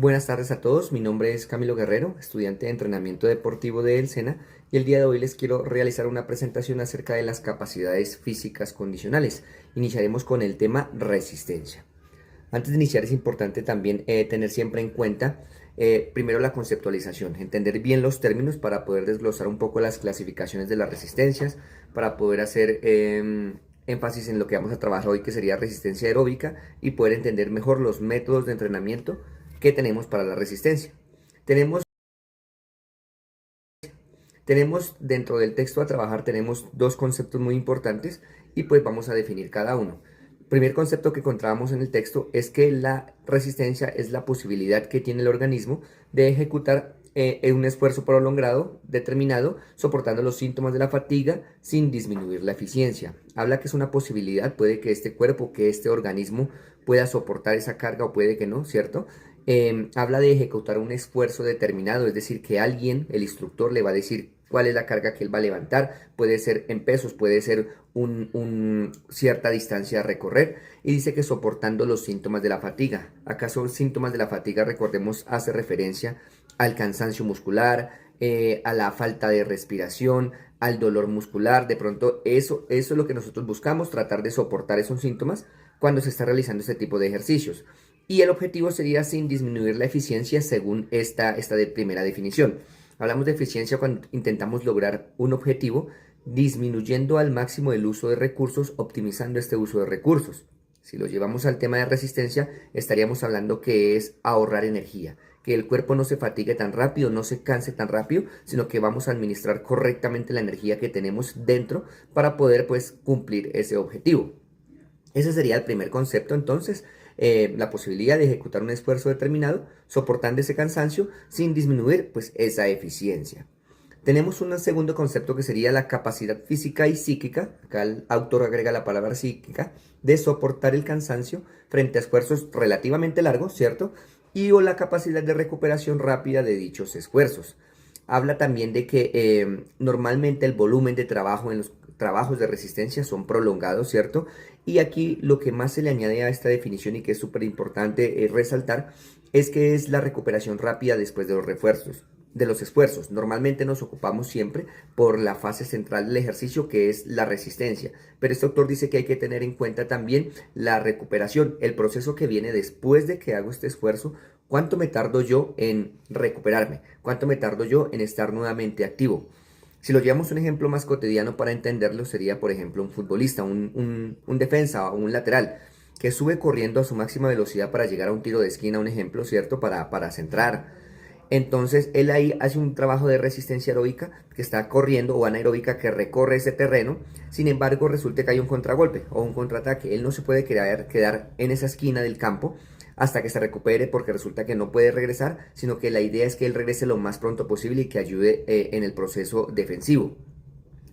Buenas tardes a todos, mi nombre es Camilo Guerrero, estudiante de entrenamiento deportivo de El Sena, y el día de hoy les quiero realizar una presentación acerca de las capacidades físicas condicionales. Iniciaremos con el tema resistencia. Antes de iniciar es importante también tener siempre en cuenta primero la conceptualización, entender bien los términos para poder desglosar un poco las clasificaciones de las resistencias, para poder hacer énfasis en lo que vamos a trabajar hoy, que sería resistencia aeróbica, y poder entender mejor los métodos de entrenamiento que tenemos para la resistencia. Tenemos, tenemos dentro del texto a trabajar, tenemos dos conceptos muy importantes y pues vamos a definir cada uno. El primer concepto que encontramos en el texto es que la resistencia es la posibilidad que tiene el organismo de ejecutar un esfuerzo prolongado determinado, soportando los síntomas de la fatiga sin disminuir la eficiencia. Habla que es una posibilidad, puede que este cuerpo, que este organismo pueda soportar esa carga o puede que no, ¿cierto? Habla de ejecutar un esfuerzo determinado, es decir, que alguien, el instructor, le va a decir cuál es la carga que él va a levantar, puede ser en pesos, puede ser cierta distancia a recorrer, y dice que soportando los síntomas de la fatiga. ¿Acaso síntomas de la fatiga, recordemos, hace referencia al cansancio muscular, a la falta de respiración, al dolor muscular? De pronto eso es lo que nosotros buscamos, tratar de soportar esos síntomas cuando se está realizando este tipo de ejercicios. Y el objetivo sería sin disminuir la eficiencia según esta de primera definición. Hablamos de eficiencia cuando intentamos lograr un objetivo disminuyendo al máximo el uso de recursos, optimizando este uso de recursos. Si lo llevamos al tema de resistencia, estaríamos hablando que es ahorrar energía, que el cuerpo no se fatigue tan rápido, no se canse tan rápido, sino que vamos a administrar correctamente la energía que tenemos dentro para poder pues cumplir ese objetivo. Ese sería el primer concepto, entonces, la posibilidad de ejecutar un esfuerzo determinado, soportando ese cansancio sin disminuir pues esa eficiencia. Tenemos un segundo concepto que sería la capacidad física y psíquica, acá el autor agrega la palabra psíquica, de soportar el cansancio frente a esfuerzos relativamente largos, ¿cierto? Y o la capacidad de recuperación rápida de dichos esfuerzos. Habla también de que normalmente el volumen de trabajo en los trabajos de resistencia son prolongados, ¿cierto? Y aquí lo que más se le añade a esta definición y que es súper importante resaltar es que es la recuperación rápida después de los refuerzos, de los esfuerzos. Normalmente nos ocupamos siempre por la fase central del ejercicio, que es la resistencia, pero este autor dice que hay que tener en cuenta también la recuperación, el proceso que viene después de que hago este esfuerzo. ¿Cuánto me tardo yo en recuperarme? ¿Cuánto me tardo yo en estar nuevamente activo? Si lo llevamos un ejemplo más cotidiano para entenderlo, sería por ejemplo un futbolista, un defensa o un lateral que sube corriendo a su máxima velocidad para llegar a un tiro de esquina, un ejemplo, ¿cierto? Para centrar. Entonces él ahí hace un trabajo de resistencia aeróbica, que está corriendo, o anaeróbica, que recorre ese terreno. Sin embargo, resulta que hay un contragolpe o un contraataque. Él no se puede quedar en esa esquina del campo hasta que se recupere, porque resulta que no puede regresar, sino que la idea es que él regrese lo más pronto posible y que ayude en el proceso defensivo.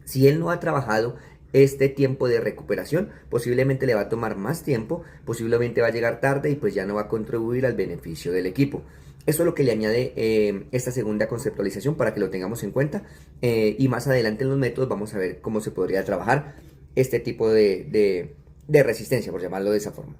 Si él no ha trabajado este tiempo de recuperación, posiblemente le va a tomar más tiempo, posiblemente va a llegar tarde y pues ya no va a contribuir al beneficio del equipo. Eso es lo que le añade esta segunda conceptualización para que lo tengamos en cuenta, y más adelante en los métodos vamos a ver cómo se podría trabajar este tipo de resistencia, por llamarlo de esa forma.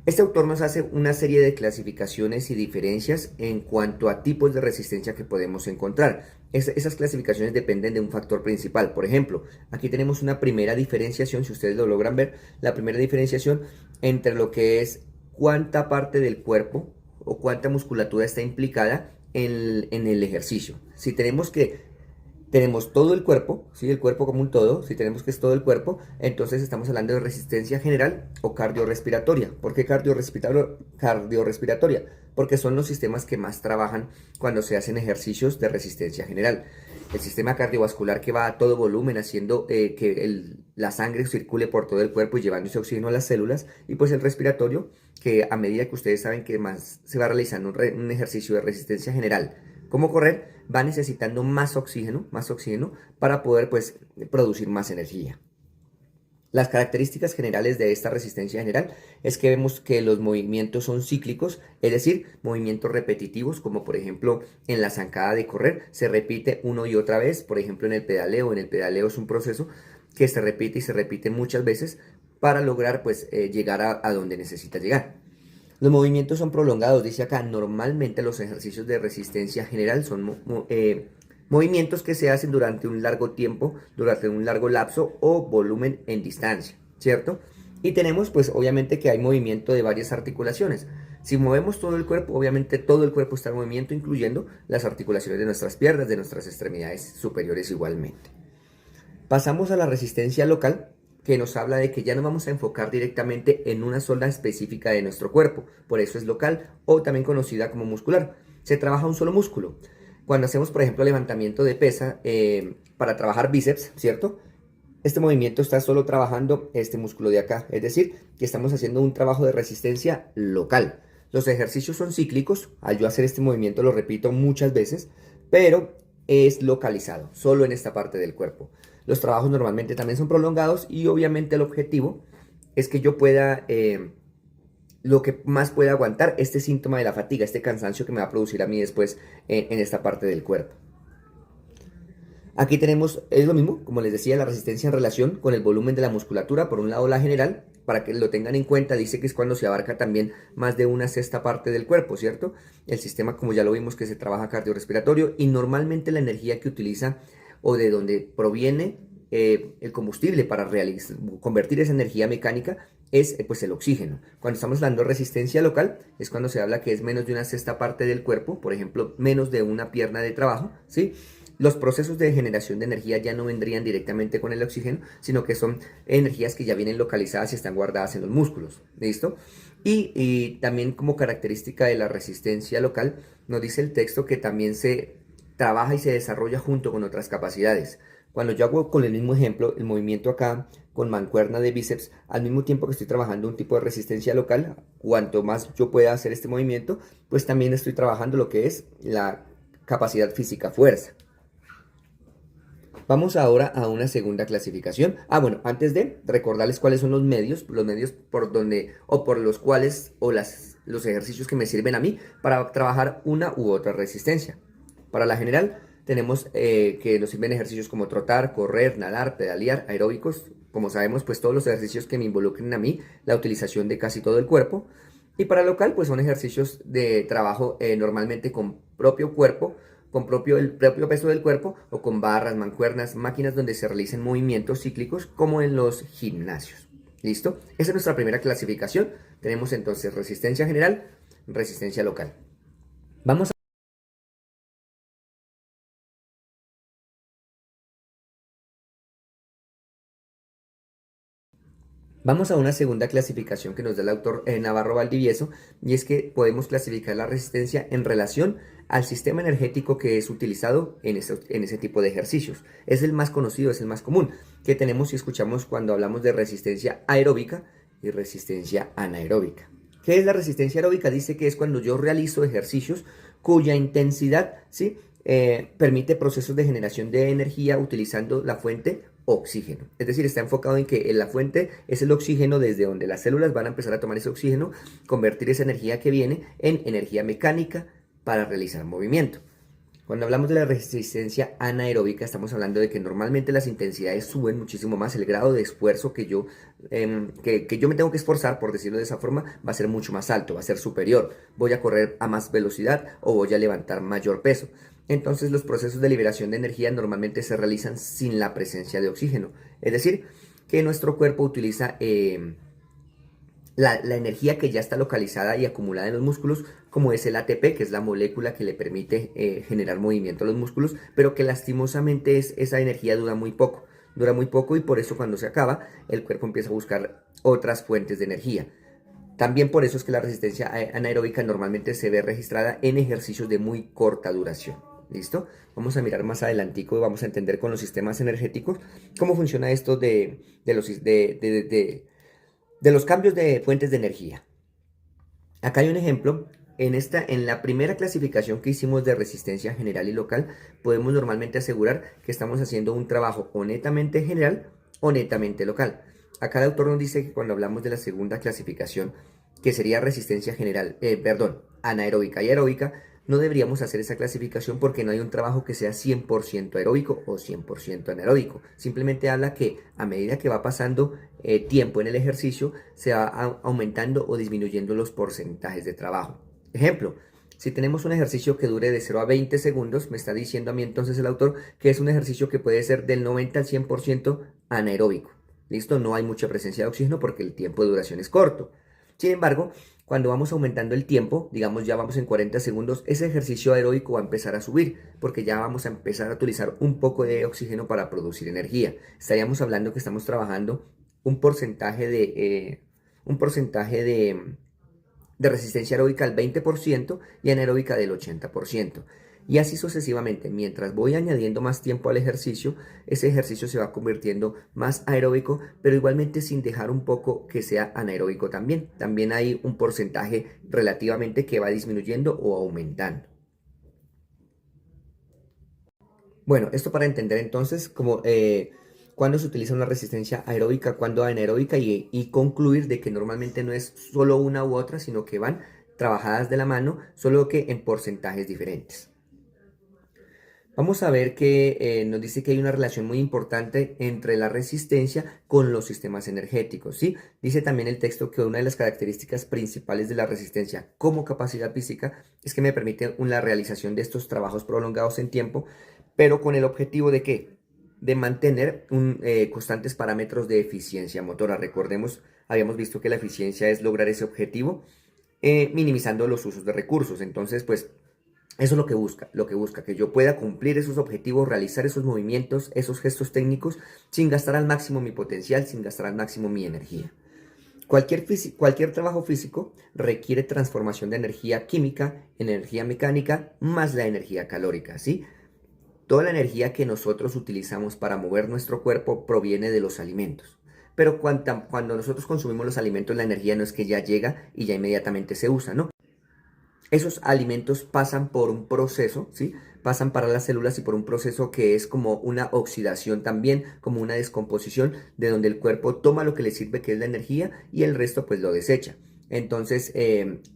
Este autor nos hace una serie de clasificaciones y diferencias en cuanto a tipos de resistencia que podemos encontrar. Esas clasificaciones dependen de un factor principal. Por ejemplo, aquí tenemos una primera diferenciación, si ustedes lo logran ver, la primera diferenciación entre lo que es cuánta parte del cuerpo o cuánta musculatura está implicada en el ejercicio. Si tenemos todo el cuerpo, ¿sí? El cuerpo como un todo, si tenemos que es todo el cuerpo, entonces estamos hablando de resistencia general o cardiorrespiratoria. ¿Por qué cardiorrespiratoria? Porque son los sistemas que más trabajan cuando se hacen ejercicios de resistencia general. El sistema cardiovascular, que va a todo volumen haciendo que la sangre circule por todo el cuerpo y llevando ese oxígeno a las células, y pues el respiratorio, que a medida que ustedes saben que más se va realizando un ejercicio de resistencia general, como correr, va necesitando más oxígeno para poder pues producir más energía. Las características generales de esta resistencia general es que vemos que los movimientos son cíclicos, es decir, movimientos repetitivos, como por ejemplo en la zancada de correr, se repite uno y otra vez. Por ejemplo, en el pedaleo es un proceso que se repite y se repite muchas veces para lograr pues llegar a donde necesita llegar. Los movimientos son prolongados, dice acá. Normalmente los ejercicios de resistencia general son movimientos que se hacen durante un largo tiempo, durante un largo lapso o volumen en distancia, ¿cierto? Y tenemos pues obviamente que hay movimiento de varias articulaciones. Si movemos todo el cuerpo, obviamente todo el cuerpo está en movimiento, incluyendo las articulaciones de nuestras piernas, de nuestras extremidades superiores igualmente. Pasamos a la resistencia local, que nos habla de que ya nos vamos a enfocar directamente en una zona específica de nuestro cuerpo. Por eso es local o también conocida como muscular. Se trabaja un solo músculo. Cuando hacemos, por ejemplo, levantamiento de pesa para trabajar bíceps, ¿cierto? Este movimiento está solo trabajando este músculo de acá. Es decir, que estamos haciendo un trabajo de resistencia local. Los ejercicios son cíclicos. Al yo hacer este movimiento lo repito muchas veces, pero es localizado, solo en esta parte del cuerpo. Los trabajos normalmente también son prolongados y obviamente el objetivo es que yo pueda, lo que más pueda aguantar este síntoma de la fatiga, este cansancio que me va a producir a mí después en esta parte del cuerpo. Aquí tenemos, es lo mismo, como les decía, la resistencia en relación con el volumen de la musculatura. Por un lado la general, para que lo tengan en cuenta, dice que es cuando se abarca también más de una sexta parte del cuerpo, ¿cierto? El sistema, como ya lo vimos, que se trabaja cardiorrespiratorio y normalmente la energía que utiliza o de donde proviene el combustible para convertir esa energía mecánica es pues el oxígeno. Cuando estamos hablando de resistencia local es cuando se habla que es menos de una sexta parte del cuerpo, por ejemplo, menos de una pierna de trabajo, ¿sí? Los procesos de generación de energía ya no vendrían directamente con el oxígeno, sino que son energías que ya vienen localizadas y están guardadas en los músculos, ¿listo? Y también como característica de la resistencia local, nos dice el texto que también se trabaja y se desarrolla junto con otras capacidades. Cuando yo hago con el mismo ejemplo, el movimiento acá con mancuerna de bíceps, al mismo tiempo que estoy trabajando un tipo de resistencia local, cuanto más yo pueda hacer este movimiento, pues también estoy trabajando lo que es la capacidad física, fuerza. Vamos ahora a una segunda clasificación. Bueno, antes de recordarles cuáles son los medios por donde o por los cuales los ejercicios que me sirven a mí para trabajar una u otra resistencia. Para la general tenemos que nos sirven ejercicios como trotar, correr, nadar, pedalear, aeróbicos. Como sabemos, pues todos los ejercicios que me involucren a mí, la utilización de casi todo el cuerpo. Y para local, pues son ejercicios de trabajo normalmente con propio cuerpo, con el propio peso del cuerpo o con barras, mancuernas, máquinas donde se realicen movimientos cíclicos como en los gimnasios. ¿Listo? Esa es nuestra primera clasificación. Tenemos entonces resistencia general, resistencia local. Vamos a una segunda clasificación que nos da el autor Navarro Valdivieso, y es que podemos clasificar la resistencia en relación al sistema energético que es utilizado en ese tipo de ejercicios. Es el más conocido, es el más común que tenemos y escuchamos cuando hablamos de resistencia aeróbica y resistencia anaeróbica. ¿Qué es la resistencia aeróbica? Dice que es cuando yo realizo ejercicios cuya intensidad, ¿sí?, permite procesos de generación de energía utilizando la fuente oxígeno. Es decir, está enfocado en que la fuente es el oxígeno, desde donde las células van a empezar a tomar ese oxígeno, convertir esa energía que viene en energía mecánica para realizar movimiento. Cuando hablamos de la resistencia anaeróbica, estamos hablando de que normalmente las intensidades suben muchísimo más, el grado de esfuerzo que yo me tengo que esforzar, por decirlo de esa forma, va a ser mucho más alto, va a ser superior. Voy a correr a más velocidad o voy a levantar mayor peso. Entonces los procesos de liberación de energía normalmente se realizan sin la presencia de oxígeno. Es decir, que nuestro cuerpo utiliza la energía que ya está localizada y acumulada en los músculos, como es el ATP, que es la molécula que le permite generar movimiento a los músculos, pero que lastimosamente esa energía dura muy poco y por eso cuando se acaba, el cuerpo empieza a buscar otras fuentes de energía. También por eso es que la resistencia anaeróbica normalmente se ve registrada en ejercicios de muy corta duración. ¿Listo? Vamos a mirar más adelantico y vamos a entender con los sistemas energéticos cómo funciona esto de los cambios de fuentes de energía. Acá hay un ejemplo. En la primera clasificación que hicimos de resistencia general y local, podemos normalmente asegurar que estamos haciendo un trabajo o netamente general o netamente local. Acá el autor nos dice que cuando hablamos de la segunda clasificación, que sería resistencia general, anaeróbica y aeróbica, no deberíamos hacer esa clasificación porque no hay un trabajo que sea 100% aeróbico o 100% anaeróbico. Simplemente habla que a medida que va pasando tiempo en el ejercicio, se va aumentando o disminuyendo los porcentajes de trabajo. Ejemplo, si tenemos un ejercicio que dure de 0 a 20 segundos, me está diciendo a mí entonces el autor que es un ejercicio que puede ser del 90 al 100% anaeróbico. ¿Listo? No hay mucha presencia de oxígeno porque el tiempo de duración es corto. Sin embargo, cuando vamos aumentando el tiempo, digamos ya vamos en 40 segundos, ese ejercicio aeróbico va a empezar a subir porque ya vamos a empezar a utilizar un poco de oxígeno para producir energía. Estaríamos hablando que estamos trabajando un porcentaje de resistencia aeróbica al 20% y anaeróbica del 80%. Y así sucesivamente, mientras voy añadiendo más tiempo al ejercicio, ese ejercicio se va convirtiendo más aeróbico, pero igualmente sin dejar un poco que sea anaeróbico también. También hay un porcentaje relativamente que va disminuyendo o aumentando. Bueno, esto para entender entonces cuándo se utiliza una resistencia aeróbica, cuándo anaeróbica y concluir de que normalmente no es solo una u otra, sino que van trabajadas de la mano, solo que en porcentajes diferentes. Vamos a ver que nos dice que hay una relación muy importante entre la resistencia con los sistemas energéticos, ¿sí? Dice también el texto que una de las características principales de la resistencia como capacidad física es que me permite la realización de estos trabajos prolongados en tiempo, pero con el objetivo de ¿qué? De mantener constantes parámetros de eficiencia motora. Recordemos, habíamos visto que la eficiencia es lograr ese objetivo minimizando los usos de recursos. Entonces, pues eso es lo que busca, que yo pueda cumplir esos objetivos, realizar esos movimientos, esos gestos técnicos, sin gastar al máximo mi potencial, sin gastar al máximo mi energía. Cualquier trabajo físico requiere transformación de energía química en energía mecánica más la energía calórica, ¿sí? Toda la energía que nosotros utilizamos para mover nuestro cuerpo proviene de los alimentos. Pero cuando nosotros consumimos los alimentos, la energía no es que ya llega y ya inmediatamente se usa, ¿no? Esos alimentos pasan por un proceso, ¿sí? Pasan para las células y por un proceso que es como una oxidación también, como una descomposición, de donde el cuerpo toma lo que le sirve, que es la energía, y el resto pues lo desecha. Entonces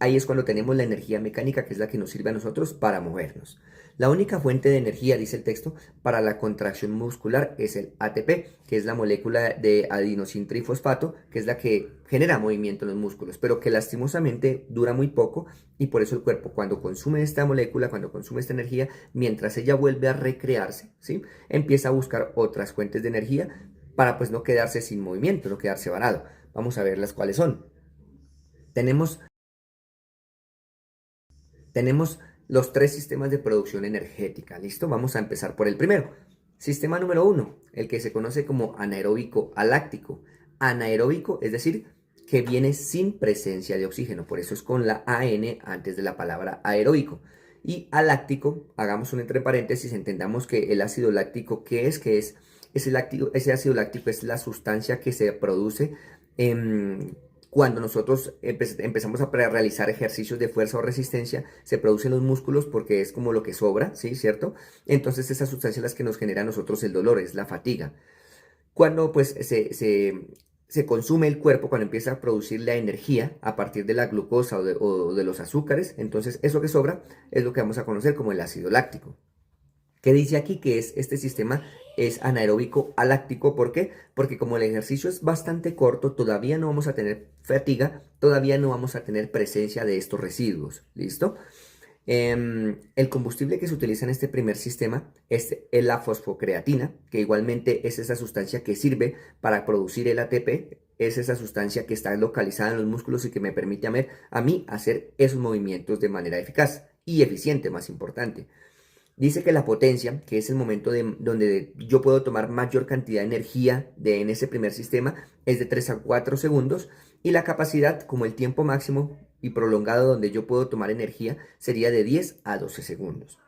ahí es cuando tenemos la energía mecánica, que es la que nos sirve a nosotros para movernos. La única fuente de energía, dice el texto, para la contracción muscular es el ATP, que es la molécula de adenosintrifosfato, que es la que genera movimiento en los músculos, pero que lastimosamente dura muy poco y por eso el cuerpo cuando consume esta molécula, cuando consume esta energía, mientras ella vuelve a recrearse, ¿sí? Empieza a buscar otras fuentes de energía para pues no quedarse sin movimiento, no quedarse varado. Vamos a ver las cuáles son. Tenemos Tenemos los tres sistemas de producción energética. ¿Listo? Vamos a empezar por el primero. Sistema número uno, el que se conoce como anaeróbico aláctico. Anaeróbico, es decir, que viene sin presencia de oxígeno. Por eso es con la AN antes de la palabra aeróbico. Y aláctico, hagamos un entre paréntesis, entendamos que el ácido láctico, ¿qué es? ¿Qué es? Ese ácido láctico es la sustancia que se produce cuando nosotros empezamos a realizar ejercicios de fuerza o resistencia. Se producen los músculos porque es como lo que sobra, ¿sí? ¿Cierto? Entonces esa sustancia es la que nos genera a nosotros el dolor, es la fatiga. Cuando pues se consume el cuerpo, cuando empieza a producir la energía a partir de la glucosa o de los azúcares, entonces eso que sobra es lo que vamos a conocer como el ácido láctico. ¿Qué dice aquí? Que este sistema es anaeróbico aláctico. ¿Por qué? Porque como el ejercicio es bastante corto, todavía no vamos a tener fatiga, todavía no vamos a tener presencia de estos residuos. ¿Listo? El combustible que se utiliza en este primer sistema es la fosfocreatina, que igualmente es esa sustancia que sirve para producir el ATP, es esa sustancia que está localizada en los músculos y que me permite a mí hacer esos movimientos de manera eficaz y eficiente, más importante. Dice que la potencia, que es el momento donde yo puedo tomar mayor cantidad de energía en ese primer sistema, es de 3 a 4 segundos. Y la capacidad, como el tiempo máximo y prolongado donde yo puedo tomar energía, sería de 10 a 12 segundos.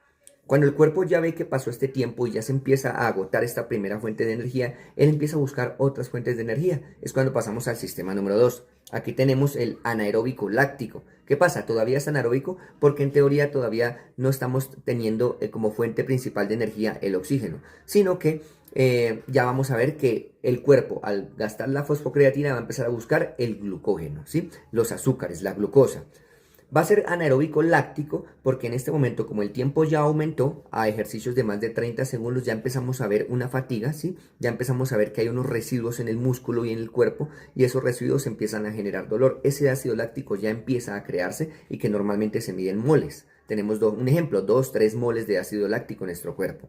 Cuando el cuerpo ya ve que pasó este tiempo y ya se empieza a agotar esta primera fuente de energía, él empieza a buscar otras fuentes de energía. Es cuando pasamos al sistema número 2. Aquí tenemos el anaeróbico láctico. ¿Qué pasa? Todavía es anaeróbico porque en teoría todavía no estamos teniendo como fuente principal de energía el oxígeno, sino que ya vamos a ver que el cuerpo al gastar la fosfocreatina va a empezar a buscar el glucógeno, ¿sí? Los azúcares, la glucosa. Va a ser anaeróbico láctico porque en este momento, como el tiempo ya aumentó a ejercicios de más de 30 segundos, ya empezamos a ver una fatiga, ¿sí? Ya empezamos a ver que hay unos residuos en el músculo y en el cuerpo y esos residuos empiezan a generar dolor. Ese ácido láctico ya empieza a crearse y que normalmente se mide en moles. Tenemos un ejemplo, 2-3 moles de ácido láctico en nuestro cuerpo.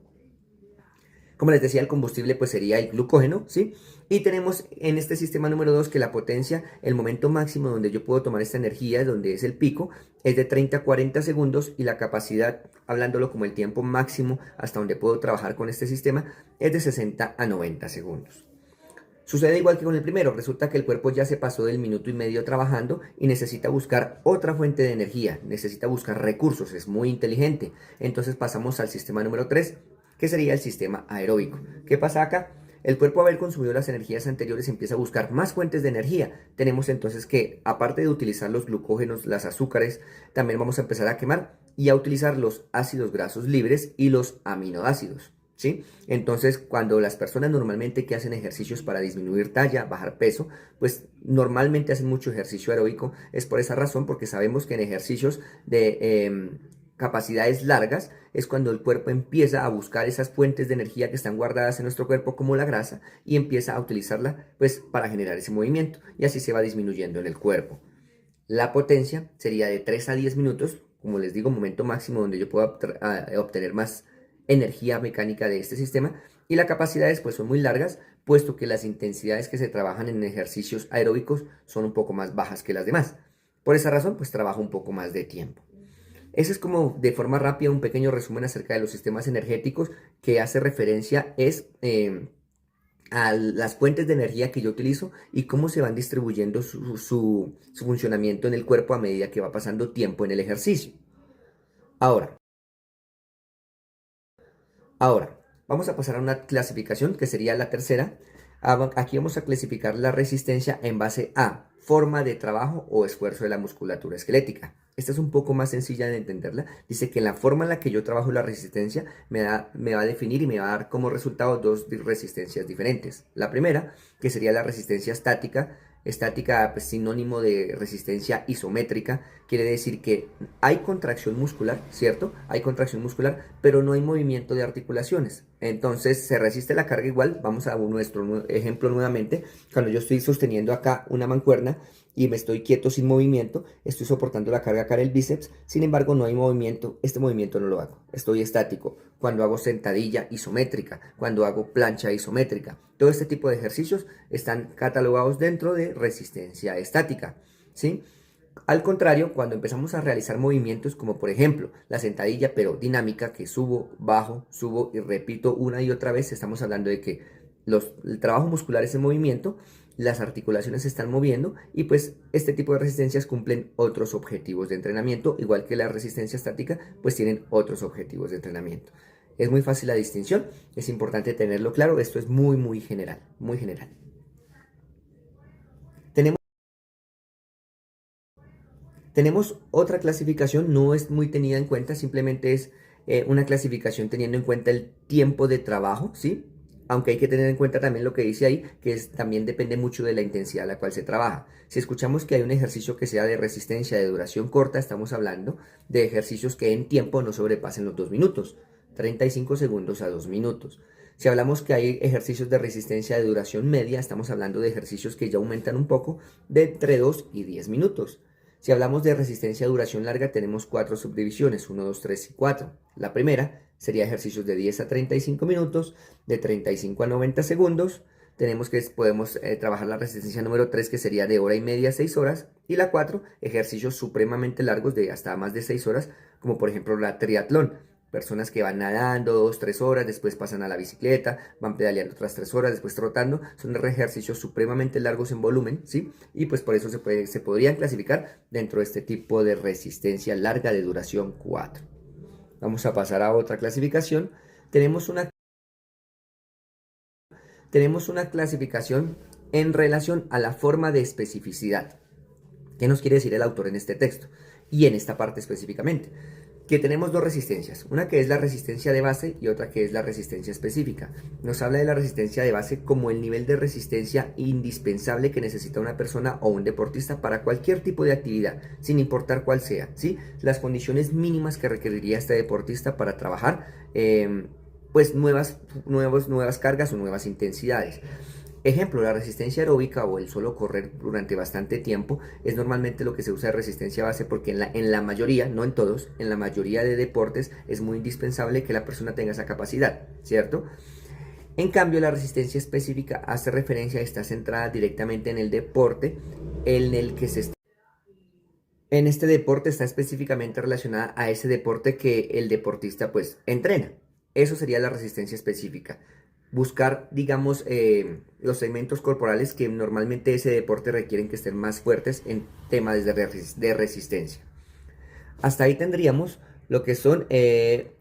Como les decía, el combustible pues sería el glucógeno, ¿sí? Y tenemos en este sistema número 2 que la potencia, el momento máximo donde yo puedo tomar esta energía, donde es el pico, es de 30 a 40 segundos y la capacidad, hablándolo como el tiempo máximo hasta donde puedo trabajar con este sistema, es de 60 a 90 segundos. Sucede igual que con el primero, resulta que el cuerpo ya se pasó del minuto y medio trabajando y necesita buscar otra fuente de energía, necesita buscar recursos, es muy inteligente. Entonces pasamos al sistema número 3, que sería el sistema aeróbico. ¿Qué pasa acá? El cuerpo, haber consumido las energías anteriores, empieza a buscar más fuentes de energía. Tenemos entonces que, aparte de utilizar los glucógenos, las azúcares, también vamos a empezar a quemar y a utilizar los ácidos grasos libres y los aminoácidos, ¿sí? Entonces, cuando las personas normalmente que hacen ejercicios para disminuir talla, bajar peso, pues normalmente hacen mucho ejercicio aeróbico, es por esa razón, porque sabemos que en ejercicios de capacidades largas es cuando el cuerpo empieza a buscar esas fuentes de energía que están guardadas en nuestro cuerpo como la grasa y empieza a utilizarla pues para generar ese movimiento y así se va disminuyendo en el cuerpo. La potencia sería de 3 a 10 minutos, como les digo, momento máximo donde yo puedo obtener más energía mecánica de este sistema y las capacidades pues son muy largas, puesto que las intensidades que se trabajan en ejercicios aeróbicos son un poco más bajas que las demás. Por esa razón pues trabajo un poco más de tiempo. Ese es como de forma rápida un pequeño resumen acerca de los sistemas energéticos que hace referencia a las fuentes de energía que yo utilizo y cómo se van distribuyendo su funcionamiento en el cuerpo a medida que va pasando tiempo en el ejercicio. Ahora, Ahora, vamos a pasar a una clasificación que sería la tercera. Aquí vamos a clasificar la resistencia en base a forma de trabajo o esfuerzo de la musculatura esquelética. Esta es un poco más sencilla de entenderla. Dice que la forma en la que yo trabajo la resistencia me va a definir y me va a dar como resultado dos resistencias diferentes. La primera, que sería la resistencia estática. Estática, pues, sinónimo de resistencia isométrica, quiere decir que hay contracción muscular, ¿cierto? Hay contracción muscular, pero no hay movimiento de articulaciones. Entonces se resiste la carga igual. Vamos a nuestro ejemplo nuevamente. Cuando yo estoy sosteniendo acá una mancuerna y me estoy quieto sin movimiento, estoy soportando la carga acá en el bíceps, sin embargo no hay movimiento, este movimiento no lo hago, estoy estático. Cuando hago sentadilla isométrica, cuando hago plancha isométrica, todo este tipo de ejercicios están catalogados dentro de resistencia estática, ¿sí? Al contrario, cuando empezamos a realizar movimientos como por ejemplo la sentadilla pero dinámica, que subo, bajo, subo y repito una y otra vez, estamos hablando de que el trabajo muscular es en movimiento, las articulaciones se están moviendo y pues este tipo de resistencias cumplen otros objetivos de entrenamiento, igual que la resistencia estática, pues tienen otros objetivos de entrenamiento. Es muy fácil la distinción, es importante tenerlo claro, esto es muy general, muy general. Tenemos otra clasificación, no es muy tenida en cuenta, simplemente es una clasificación teniendo en cuenta el tiempo de trabajo, ¿sí? Aunque hay que tener en cuenta también lo que dice ahí, que también depende mucho de la intensidad a la cual se trabaja. Si escuchamos que hay un ejercicio que sea de resistencia de duración corta, estamos hablando de ejercicios que en tiempo no sobrepasen los 2 minutos, 35 segundos a 2 minutos. Si hablamos que hay ejercicios de resistencia de duración media, estamos hablando de ejercicios que ya aumentan un poco, de entre 2 y 10 minutos. Si hablamos de resistencia a duración larga, tenemos 4 subdivisiones, 1, 2, 3 y 4. La primera sería ejercicios de 10 a 35 minutos, de 35 a 90 segundos. Tenemos que podemos trabajar la resistencia número 3, que sería de hora y media a 6 horas. Y la 4, ejercicios supremamente largos de hasta más de 6 horas, como por ejemplo la triatlón. Personas que van nadando 2, 3 horas, después pasan a la bicicleta, van pedaleando otras 3 horas, después trotando. Son ejercicios supremamente largos en volumen, ¿sí? Y pues por eso se podrían clasificar dentro de este tipo de resistencia larga de duración 4. Vamos a pasar a otra clasificación. Tenemos una clasificación en relación a la forma de especificidad. ¿Qué nos quiere decir el autor en este texto? Y en esta parte específicamente. que tenemos dos resistencias, una que es la resistencia de base y otra que es la resistencia específica. Nos habla de la resistencia de base como el nivel de resistencia indispensable que necesita una persona o un deportista para cualquier tipo de actividad, sin importar cuál sea, ¿sí? Las condiciones mínimas que requeriría este deportista para trabajar, pues nuevas cargas o nuevas intensidades. Ejemplo, la resistencia aeróbica o el solo correr durante bastante tiempo es normalmente lo que se usa de resistencia base porque en la mayoría, no en todos, en la mayoría de deportes es muy indispensable que la persona tenga esa capacidad, ¿cierto? En cambio, la resistencia específica hace referencia, está centrada directamente en el deporte en el que se está. En este deporte está específicamente relacionada a ese deporte que el deportista pues entrena. Eso sería la resistencia específica. Buscar, digamos, los segmentos corporales que normalmente ese deporte requieren que estén más fuertes en temas de resistencia. Hasta ahí tendríamos lo que son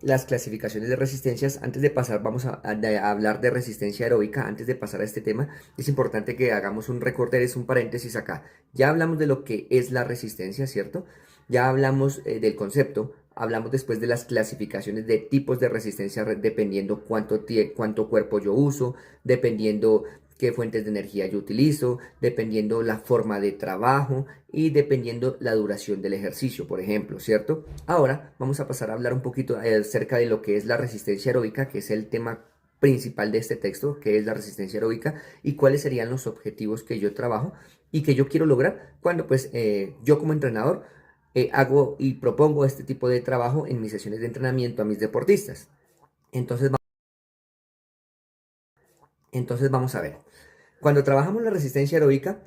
las clasificaciones de resistencias. Antes de pasar, vamos a hablar de resistencia aeróbica. Antes de pasar a este tema, es importante que hagamos un recorte, es un paréntesis acá. Ya hablamos de lo que es la resistencia, ¿cierto? Ya hablamos del concepto. Hablamos después de las clasificaciones de tipos de resistencia dependiendo cuánto cuerpo yo uso, dependiendo qué fuentes de energía yo utilizo, dependiendo la forma de trabajo y dependiendo la duración del ejercicio, por ejemplo, ¿cierto? Ahora vamos a pasar a hablar un poquito acerca de lo que es la resistencia aeróbica, que es el tema principal de este texto, que es la resistencia aeróbica y cuáles serían los objetivos que yo trabajo y que yo quiero lograr cuando pues yo como entrenador hago y propongo este tipo de trabajo en mis sesiones de entrenamiento a mis deportistas. Entonces, entonces vamos a ver. Cuando trabajamos la resistencia aeróbica,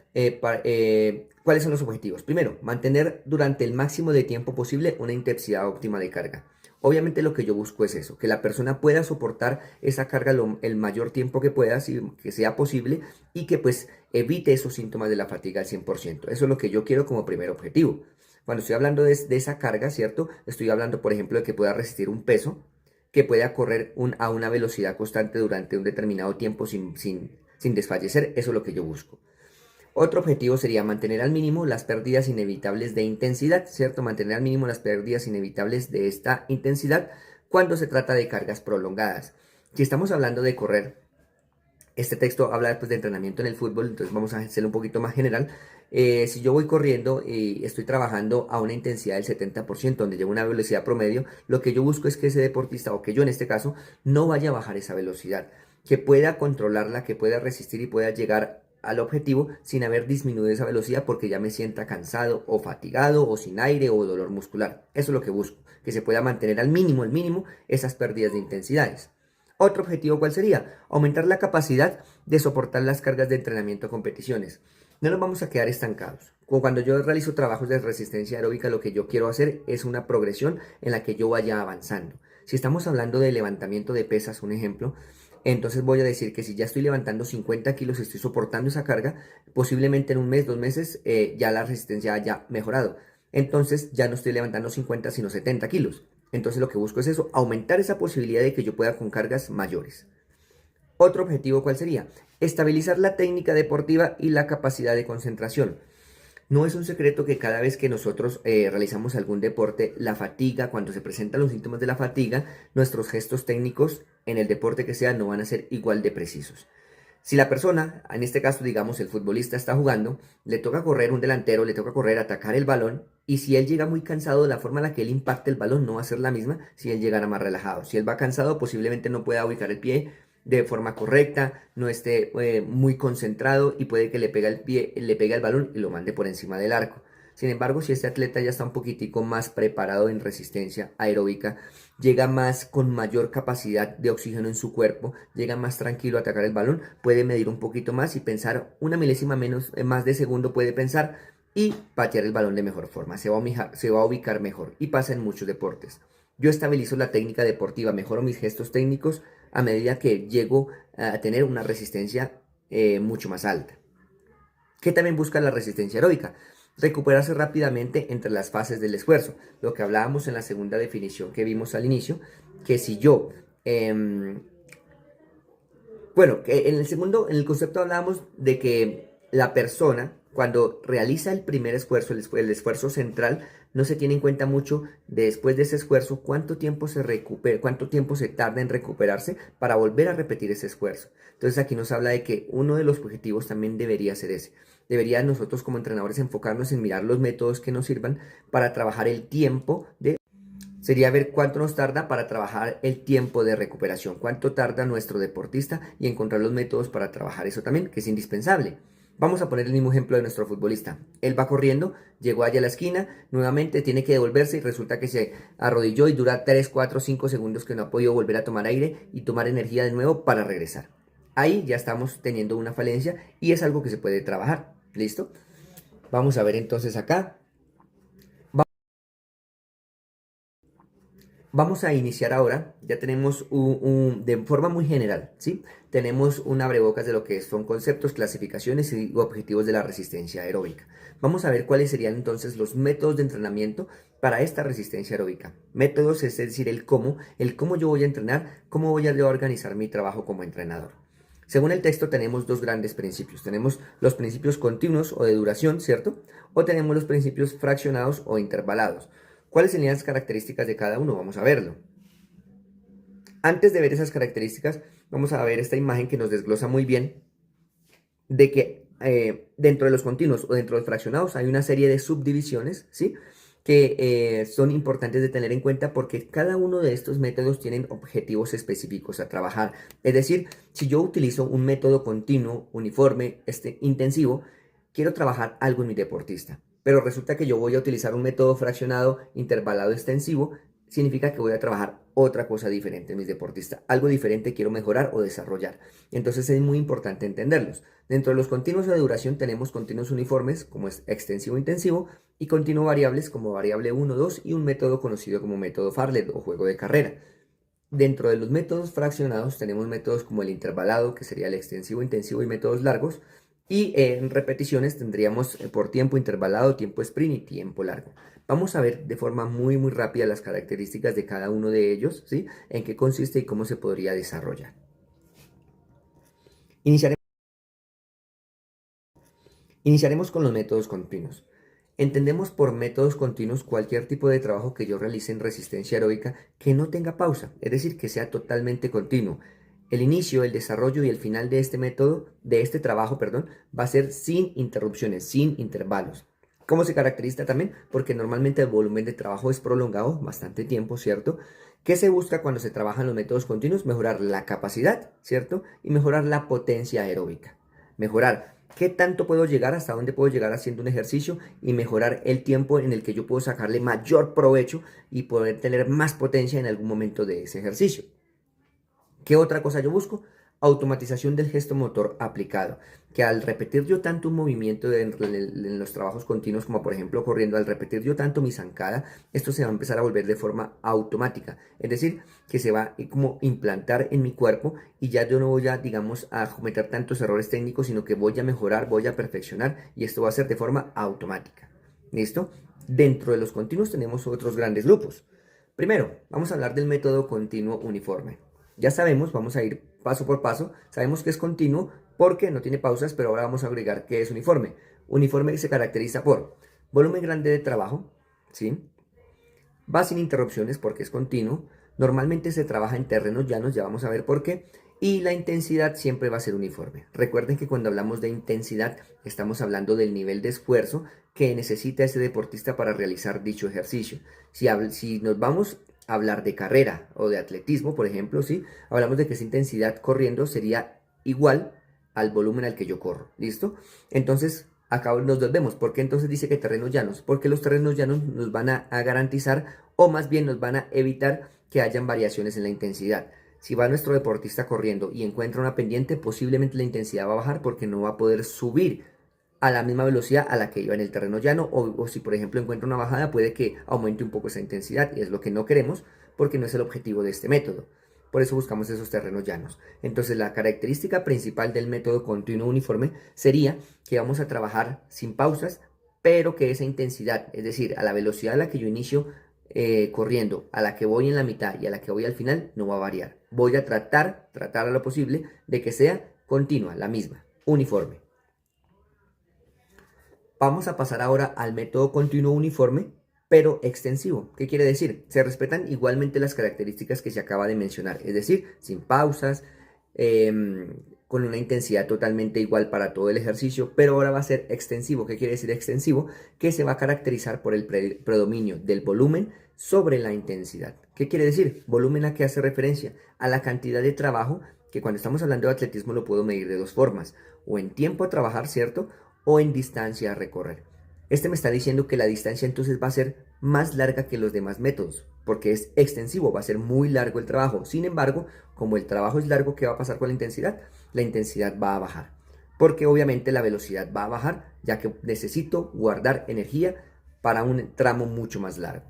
¿cuáles son los objetivos? Primero, mantener durante el máximo de tiempo posible una intensidad óptima de carga. Obviamente lo que yo busco es eso, que la persona pueda soportar esa carga el mayor tiempo que pueda, que sea posible, y que pues evite esos síntomas de la fatiga al 100%. Eso es lo que yo quiero como primer objetivo. Cuando estoy hablando de esa carga, ¿cierto? Estoy hablando, por ejemplo, de que pueda resistir un peso, que pueda correr a una velocidad constante durante un determinado tiempo sin desfallecer. Eso es lo que yo busco. Otro objetivo sería mantener al mínimo las pérdidas inevitables de intensidad, ¿cierto? Mantener al mínimo las pérdidas inevitables de esta intensidad cuando se trata de cargas prolongadas. Si estamos hablando de correr, este texto habla después de entrenamiento en el fútbol, entonces vamos a hacerlo un poquito más general. Si yo voy corriendo y estoy trabajando a una intensidad del 70%, donde llevo una velocidad promedio, lo que yo busco es que ese deportista, o que yo en este caso, no vaya a bajar esa velocidad, que pueda controlarla, que pueda resistir y pueda llegar al objetivo sin haber disminuido esa velocidad porque ya me sienta cansado o fatigado o sin aire o dolor muscular. Eso es lo que busco, que se pueda mantener al mínimo, esas pérdidas de intensidades. Otro objetivo, ¿cuál sería? Aumentar la capacidad de soportar las cargas de entrenamiento a competiciones. No nos vamos a quedar estancados. Como cuando yo realizo trabajos de resistencia aeróbica, lo que yo quiero hacer es una progresión en la que yo vaya avanzando. Si estamos hablando de levantamiento de pesas, un ejemplo, entonces voy a decir que si ya estoy levantando 50 kilos y estoy soportando esa carga, posiblemente en un mes, 2 meses, ya la resistencia haya mejorado. Entonces ya no estoy levantando 50 sino 70 kilos. Entonces lo que busco es eso, aumentar esa posibilidad de que yo pueda con cargas mayores. Otro objetivo, ¿cuál sería? Estabilizar la técnica deportiva y la capacidad de concentración. No es un secreto que cada vez que nosotros realizamos algún deporte, la fatiga, cuando se presentan los síntomas de la fatiga, nuestros gestos técnicos en el deporte que sea no van a ser igual de precisos. Si la persona, en este caso digamos el futbolista está jugando, le toca correr un delantero, le toca correr, atacar el balón, y si él llega muy cansado, la forma en la que él impacta el balón no va a ser la misma si él llegara más relajado. Si él va cansado, posiblemente no pueda ubicar el pie de forma correcta, no esté muy concentrado y puede que le pegue el pie, le pegue el balón y lo mande por encima del arco. Sin embargo, si este atleta ya está un poquitico más preparado en resistencia aeróbica, llega más con mayor capacidad de oxígeno en su cuerpo, llega más tranquilo a atacar el balón, puede medir un poquito más y pensar una milésima menos, más de segundo puede pensar y patear el balón de mejor forma, se va a ubicar mejor y pasa en muchos deportes. Yo estabilizo la técnica deportiva, mejoro mis gestos técnicos a medida que llego a tener una resistencia mucho más alta. ¿Qué también busca la resistencia aeróbica? Recuperarse rápidamente entre las fases del esfuerzo. Lo que hablábamos en la segunda definición que vimos al inicio, que si yo, bueno, que en el concepto hablábamos de que la persona Cuando realiza el primer esfuerzo, el esfuerzo central, no se tiene en cuenta mucho después de ese esfuerzo cuánto tiempo se recupera, cuánto tiempo se tarda en recuperarse para volver a repetir ese esfuerzo. Entonces aquí nos habla de que uno de los objetivos también debería ser ese. Debería nosotros como entrenadores enfocarnos en mirar los métodos que nos sirvan para trabajar el tiempo de... Sería ver cuánto nos tarda para trabajar el tiempo de recuperación, cuánto tarda nuestro deportista y encontrar los métodos para trabajar eso también, que es indispensable. Vamos a poner el mismo ejemplo de nuestro futbolista. Él va corriendo, llegó allá a la esquina, nuevamente tiene que devolverse y resulta que se arrodilló y dura 3, 4, 5 segundos que no ha podido volver a tomar aire y tomar energía de nuevo para regresar. Ahí ya estamos teniendo una falencia y es algo que se puede trabajar. ¿Listo? Vamos a ver entonces acá. Vamos a iniciar ahora, ya tenemos de forma muy general, ¿sí? Tenemos un abrebocas de lo que son conceptos, clasificaciones y objetivos de la resistencia aeróbica. Vamos a ver cuáles serían entonces los métodos de entrenamiento para esta resistencia aeróbica. Métodos es decir, el cómo yo voy a entrenar, cómo voy a yo organizar mi trabajo como entrenador. Según el texto tenemos dos grandes principios. Tenemos los principios continuos o de duración, ¿cierto? O tenemos los principios fraccionados o intervalados. ¿Cuáles serían las características de cada uno? Vamos a verlo. Antes de ver esas características, vamos a ver esta imagen que nos desglosa muy bien de que dentro de los continuos o dentro de los fraccionados hay una serie de subdivisiones, ¿sí? Que son importantes de tener en cuenta porque cada uno de estos métodos tienen objetivos específicos a trabajar. Es decir, si yo utilizo un método continuo, uniforme, intensivo, quiero trabajar algo en mi deportista. Pero resulta que yo voy a utilizar un método fraccionado, intervalado, extensivo, significa que voy a trabajar otra cosa diferente en mis deportistas. Algo diferente quiero mejorar o desarrollar. Entonces es muy importante entenderlos. Dentro de los continuos de duración tenemos continuos uniformes, como es extensivo intensivo, y continuos variables como variable 1, 2 y un método conocido como método Farlet o juego de carrera. Dentro de los métodos fraccionados tenemos métodos como el intervalado, que sería el extensivo, intensivo y métodos largos. Y en repeticiones tendríamos por tiempo intervalado, tiempo sprint y tiempo largo. Vamos a ver de forma muy rápida las características de cada uno de ellos, ¿sí? En qué consiste y cómo se podría desarrollar. Iniciaremos con los métodos continuos. Entendemos por métodos continuos cualquier tipo de trabajo que yo realice en resistencia aeróbica que no tenga pausa, es decir, que sea totalmente continuo. El inicio, el desarrollo y el final de este método, de este trabajo, perdón, va a ser sin interrupciones, sin intervalos. ¿Cómo se caracteriza también? Porque normalmente el volumen de trabajo es prolongado, bastante tiempo, ¿cierto? ¿Qué se busca cuando se trabajan los métodos continuos? Mejorar la capacidad, ¿cierto? Y mejorar la potencia aeróbica. Mejorar qué tanto puedo llegar, hasta dónde puedo llegar haciendo un ejercicio y mejorar el tiempo en el que yo puedo sacarle mayor provecho y poder tener más potencia en algún momento de ese ejercicio. ¿Qué otra cosa yo busco? Automatización del gesto motor aplicado, que al repetir yo tanto un movimiento en los trabajos continuos, como por ejemplo corriendo, al repetir yo tanto mi zancada, esto se va a empezar a volver de forma automática, es decir, que se va a como implantar en mi cuerpo y ya yo no voy a, digamos, a cometer tantos errores técnicos, sino que voy a mejorar, voy a perfeccionar y esto va a ser de forma automática. ¿Listo? Dentro de los continuos tenemos otros grandes grupos. Primero, vamos a hablar del método continuo uniforme. Ya sabemos, vamos a ir paso por paso, sabemos que es continuo porque no tiene pausas, pero ahora vamos a agregar que es uniforme. Uniforme se caracteriza por volumen grande de trabajo, ¿sí? Va sin interrupciones porque es continuo. Normalmente se trabaja en terrenos llanos, ya vamos a ver por qué. Y la intensidad siempre va a ser uniforme. Recuerden que cuando hablamos de intensidad estamos hablando del nivel de esfuerzo que necesita ese deportista para realizar dicho ejercicio. Si nos vamos a hablar de carrera o de atletismo, por ejemplo, ¿sí? Hablamos de que esa intensidad corriendo sería igual al volumen al que yo corro. ¿Listo? Entonces, acá nos volvemos. ¿Por qué entonces dice que terrenos llanos? Porque los terrenos llanos nos van a garantizar o más bien nos van a evitar que hayan variaciones en la intensidad. Si va nuestro deportista corriendo y encuentra una pendiente, posiblemente la intensidad va a bajar porque no va a poder subir a la misma velocidad a la que iba en el terreno llano o si por ejemplo encuentra una bajada puede que aumente un poco esa intensidad y es lo que no queremos porque no es el objetivo de este método. Por eso buscamos esos terrenos llanos. Entonces la característica principal del método continuo uniforme sería que vamos a trabajar sin pausas, pero que esa intensidad, es decir, a la velocidad a la que yo inicio corriendo, a la que voy en la mitad y a la que voy al final, no va a variar. Voy a tratar a lo posible de que sea continua, la misma, uniforme. Vamos a pasar ahora al método continuo uniforme, pero extensivo. ¿Qué quiere decir? Se respetan igualmente las características que se acaba de mencionar, es decir, sin pausas, con una intensidad totalmente igual para todo el ejercicio, pero ahora va a ser extensivo. ¿Qué quiere decir extensivo? Que se va a caracterizar por el predominio del volumen sobre la intensidad. ¿Qué quiere decir? Volumen, ¿a qué hace referencia? A la cantidad de trabajo, que cuando estamos hablando de atletismo lo puedo medir de dos formas, o en tiempo a trabajar, ¿cierto? O en distancia a recorrer. Este me está diciendo que la distancia entonces va a ser más larga que los demás métodos, porque es extensivo, va a ser muy largo el trabajo. Sin embargo, como el trabajo es largo, ¿qué va a pasar con la intensidad? La intensidad va a bajar, porque obviamente la velocidad va a bajar, ya que necesito guardar energía para un tramo mucho más largo.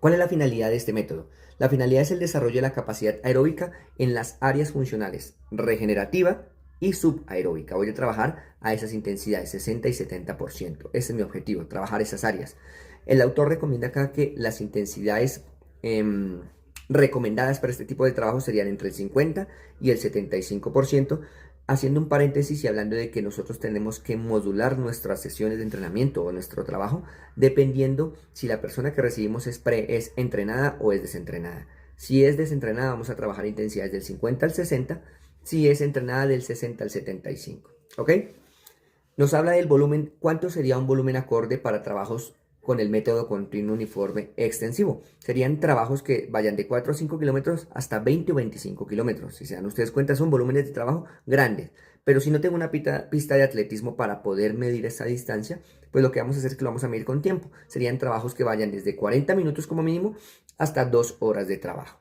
¿Cuál es la finalidad de este método? La finalidad es el desarrollo de la capacidad aeróbica en las áreas funcionales regenerativa y subaeróbica. Voy a trabajar a esas intensidades, 60 y 70%. Ese es mi objetivo, trabajar esas áreas. El autor recomienda acá que las intensidades recomendadas para este tipo de trabajo serían entre el 50 y el 75%, haciendo un paréntesis y hablando de que nosotros tenemos que modular nuestras sesiones de entrenamiento o nuestro trabajo dependiendo si la persona que recibimos es entrenada o es desentrenada. Si es desentrenada vamos a trabajar intensidades del 50 al 60, si es entrenada del 60 al 75, ¿ok? Nos habla del volumen. ¿Cuánto sería un volumen acorde para trabajos con el método continuo uniforme extensivo? Serían trabajos que vayan de 4 o 5 kilómetros hasta 20 o 25 kilómetros. Si se dan ustedes cuenta, son volúmenes de trabajo grandes. Pero si no tengo una pista de atletismo para poder medir esa distancia, pues lo que vamos a hacer es que lo vamos a medir con tiempo. Serían trabajos que vayan desde 40 minutos como mínimo hasta 2 horas de trabajo.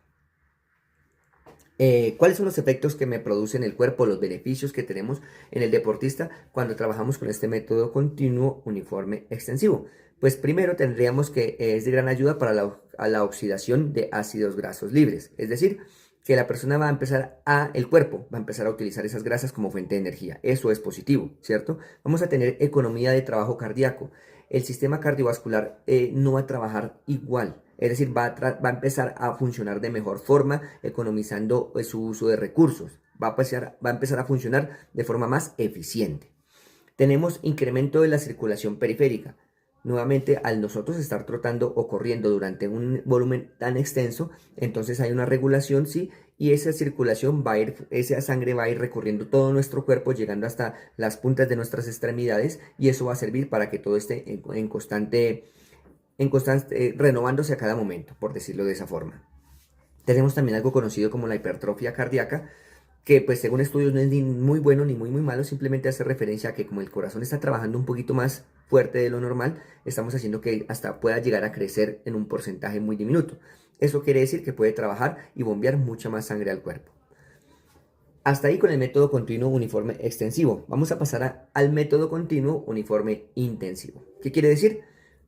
¿Cuáles son los efectos que me producen el cuerpo, los beneficios que tenemos en el deportista cuando trabajamos con este método continuo uniforme extensivo? Pues primero tendríamos que es de gran ayuda para la oxidación de ácidos grasos libres, es decir, que la persona va a empezar el cuerpo va a empezar a utilizar esas grasas como fuente de energía. Eso es positivo, ¿cierto? Vamos a tener economía de trabajo cardíaco. El sistema cardiovascular no va a trabajar igual. Es decir, va a empezar a funcionar de mejor forma, economizando su uso de recursos. Va a empezar a funcionar de forma más eficiente. Tenemos incremento de la circulación periférica. Nuevamente, al nosotros estar trotando o corriendo durante un volumen tan extenso, entonces hay una regulación, sí, y esa circulación va a ir, esa sangre va a ir recorriendo todo nuestro cuerpo, llegando hasta las puntas de nuestras extremidades, y eso va a servir para que todo esté en constante renovándose a cada momento, por decirlo de esa forma. Tenemos también algo conocido como la hipertrofia cardíaca, que pues según estudios no es ni muy bueno ni muy malo, simplemente hace referencia a que como el corazón está trabajando un poquito más fuerte de lo normal, estamos haciendo que hasta pueda llegar a crecer en un porcentaje muy diminuto. Eso quiere decir que puede trabajar y bombear mucha más sangre al cuerpo. Hasta ahí con el método continuo uniforme extensivo. Vamos a pasar al método continuo uniforme intensivo. ¿Qué quiere decir?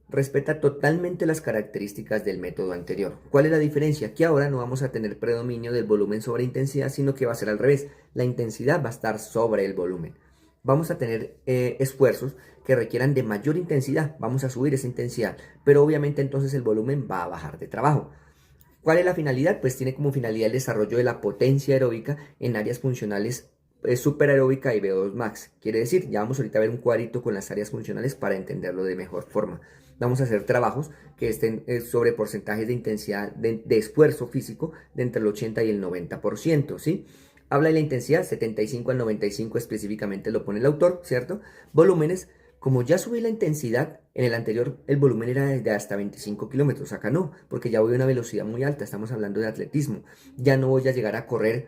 Respeta totalmente las características del método anterior. ¿Cuál es la diferencia? Que ahora no vamos a tener predominio del volumen sobre intensidad, sino que va a ser al revés. La intensidad va a estar sobre el volumen. Vamos a tener esfuerzos que requieran de mayor intensidad. Vamos a subir esa intensidad, pero obviamente entonces el volumen va a bajar de trabajo. ¿Cuál es la finalidad? Pues tiene como finalidad el desarrollo de la potencia aeróbica en áreas funcionales superaeróbica y VO2 max. Quiere decir, ya vamos ahorita a ver un cuadrito con las áreas funcionales para entenderlo de mejor forma. Vamos a hacer trabajos que estén sobre porcentajes de intensidad de esfuerzo físico de entre el 80 y el 90%, ¿sí? Habla de la intensidad, 75 al 95 específicamente lo pone el autor, ¿cierto? Volúmenes, como ya subí la intensidad, en el anterior el volumen era de hasta 25 kilómetros, acá no, porque ya voy a una velocidad muy alta, estamos hablando de atletismo, ya no voy a llegar a correr,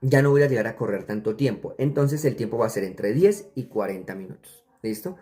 ya no voy a llegar a correr tanto tiempo, entonces el tiempo va a ser entre 10 y 40 minutos, ¿listo?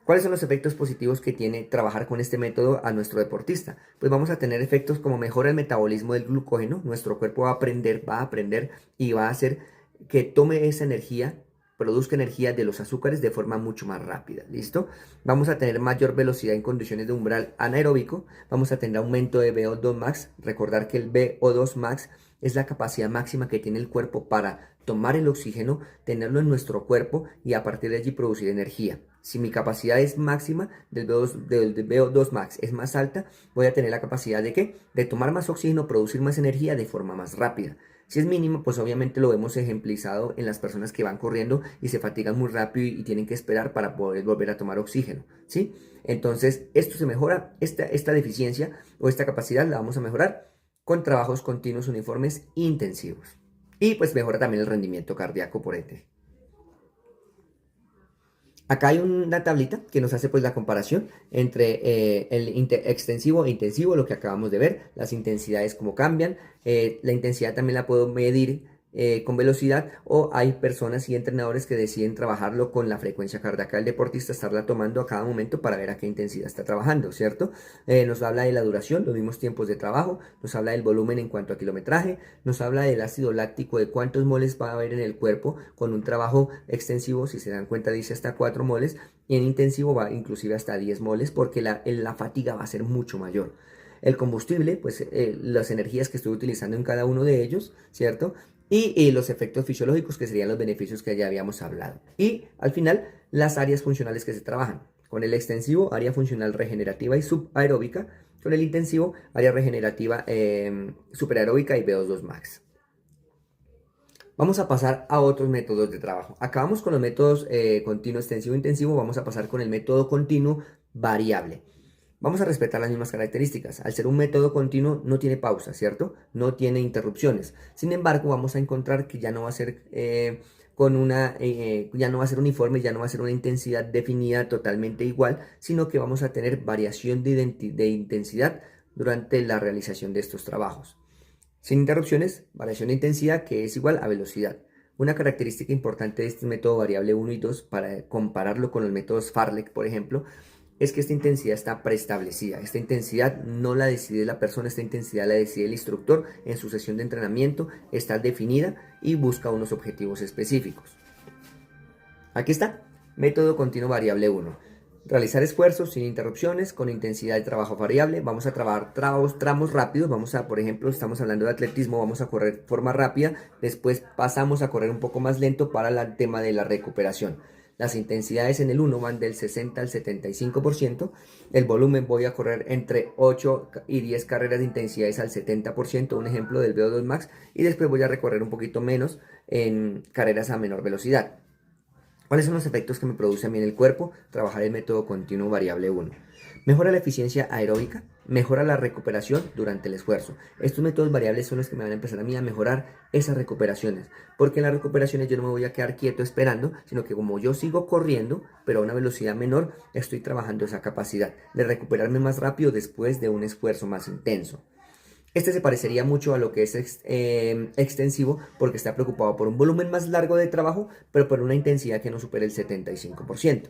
¿Cuáles son los efectos positivos que tiene trabajar con este método a nuestro deportista? Pues vamos a tener efectos como mejora el metabolismo del glucógeno, nuestro cuerpo va a aprender y va a hacer que tome esa energía, produzca energía de los azúcares de forma mucho más rápida, ¿listo? Vamos a tener mayor velocidad en condiciones de umbral anaeróbico, vamos a tener aumento de VO2 max, recordar que el VO2 max es la capacidad máxima que tiene el cuerpo para tomar el oxígeno, tenerlo en nuestro cuerpo y a partir de allí producir energía. Si mi capacidad es máxima del VO2 max es más alta, voy a tener la capacidad de ¿qué? De tomar más oxígeno, producir más energía de forma más rápida. Si es mínimo, pues obviamente lo vemos ejemplizado en las personas que van corriendo y se fatigan muy rápido y tienen que esperar para poder volver a tomar oxígeno, ¿sí? Entonces, esto se mejora, esta deficiencia o esta capacidad la vamos a mejorar con trabajos continuos uniformes intensivos. Y pues mejora también el rendimiento cardíaco por ende. Acá hay una tablita que nos hace pues la comparación entre extensivo e intensivo, lo que acabamos de ver, las intensidades cómo cambian, la intensidad también la puedo medir con velocidad, o hay personas y entrenadores que deciden trabajarlo con la frecuencia cardíaca del deportista, estarla tomando a cada momento para ver a qué intensidad está trabajando, ¿cierto? Nos habla de la duración, los mismos tiempos de trabajo, nos habla del volumen en cuanto a kilometraje, nos habla del ácido láctico, de cuántos moles va a haber en el cuerpo con un trabajo extensivo. Si se dan cuenta dice hasta 4 moles, y en intensivo va inclusive hasta 10 moles porque la fatiga va a ser mucho mayor. El combustible, pues las energías que estoy utilizando en cada uno de ellos, ¿cierto? Y los efectos fisiológicos, que serían los beneficios que ya habíamos hablado. Y al final, las áreas funcionales que se trabajan. Con el extensivo, área funcional regenerativa y subaeróbica. Con el intensivo, área regenerativa superaeróbica y VO2 max. Vamos a pasar a otros métodos de trabajo. Acabamos con los métodos continuo, extensivo, intensivo. Vamos a pasar con el método continuo variable. Vamos a respetar las mismas características. Al ser un método continuo no tiene pausa, ¿cierto? No tiene interrupciones. Sin embargo, vamos a encontrar que ya no va a ser ya no va a ser uniforme, ya no va a ser una intensidad definida totalmente igual, sino que vamos a tener variación de intensidad durante la realización de estos trabajos. Sin interrupciones, variación de intensidad que es igual a velocidad. Una característica importante de este método variable 1 y 2 para compararlo con los métodos Farlek, por ejemplo, es que esta intensidad está preestablecida. Esta intensidad no la decide la persona, esta intensidad la decide el instructor en su sesión de entrenamiento, está definida y busca unos objetivos específicos. Aquí está, método continuo variable 1. Realizar esfuerzos sin interrupciones, con intensidad de trabajo variable. Vamos a trabajar tramos rápidos. Por ejemplo, estamos hablando de atletismo, vamos a correr de forma rápida, después pasamos a correr un poco más lento para el tema de la recuperación. Las intensidades en el 1 van del 60 al 75%. El volumen voy a correr entre 8 y 10 carreras de intensidades al 70%, un ejemplo del VO2 max, y después voy a recorrer un poquito menos en carreras a menor velocidad. ¿Cuáles son los efectos que me produce a mí en el cuerpo? Trabajar el método continuo variable 1. Mejora la eficiencia aeróbica, mejora la recuperación durante el esfuerzo. Estos métodos variables son los que me van a empezar a mí a mejorar esas recuperaciones, porque en las recuperaciones yo no me voy a quedar quieto esperando, sino que como yo sigo corriendo, pero a una velocidad menor, estoy trabajando esa capacidad de recuperarme más rápido después de un esfuerzo más intenso. Este se parecería mucho a lo que es extensivo, porque está preocupado por un volumen más largo de trabajo, pero por una intensidad que no supere el 75%.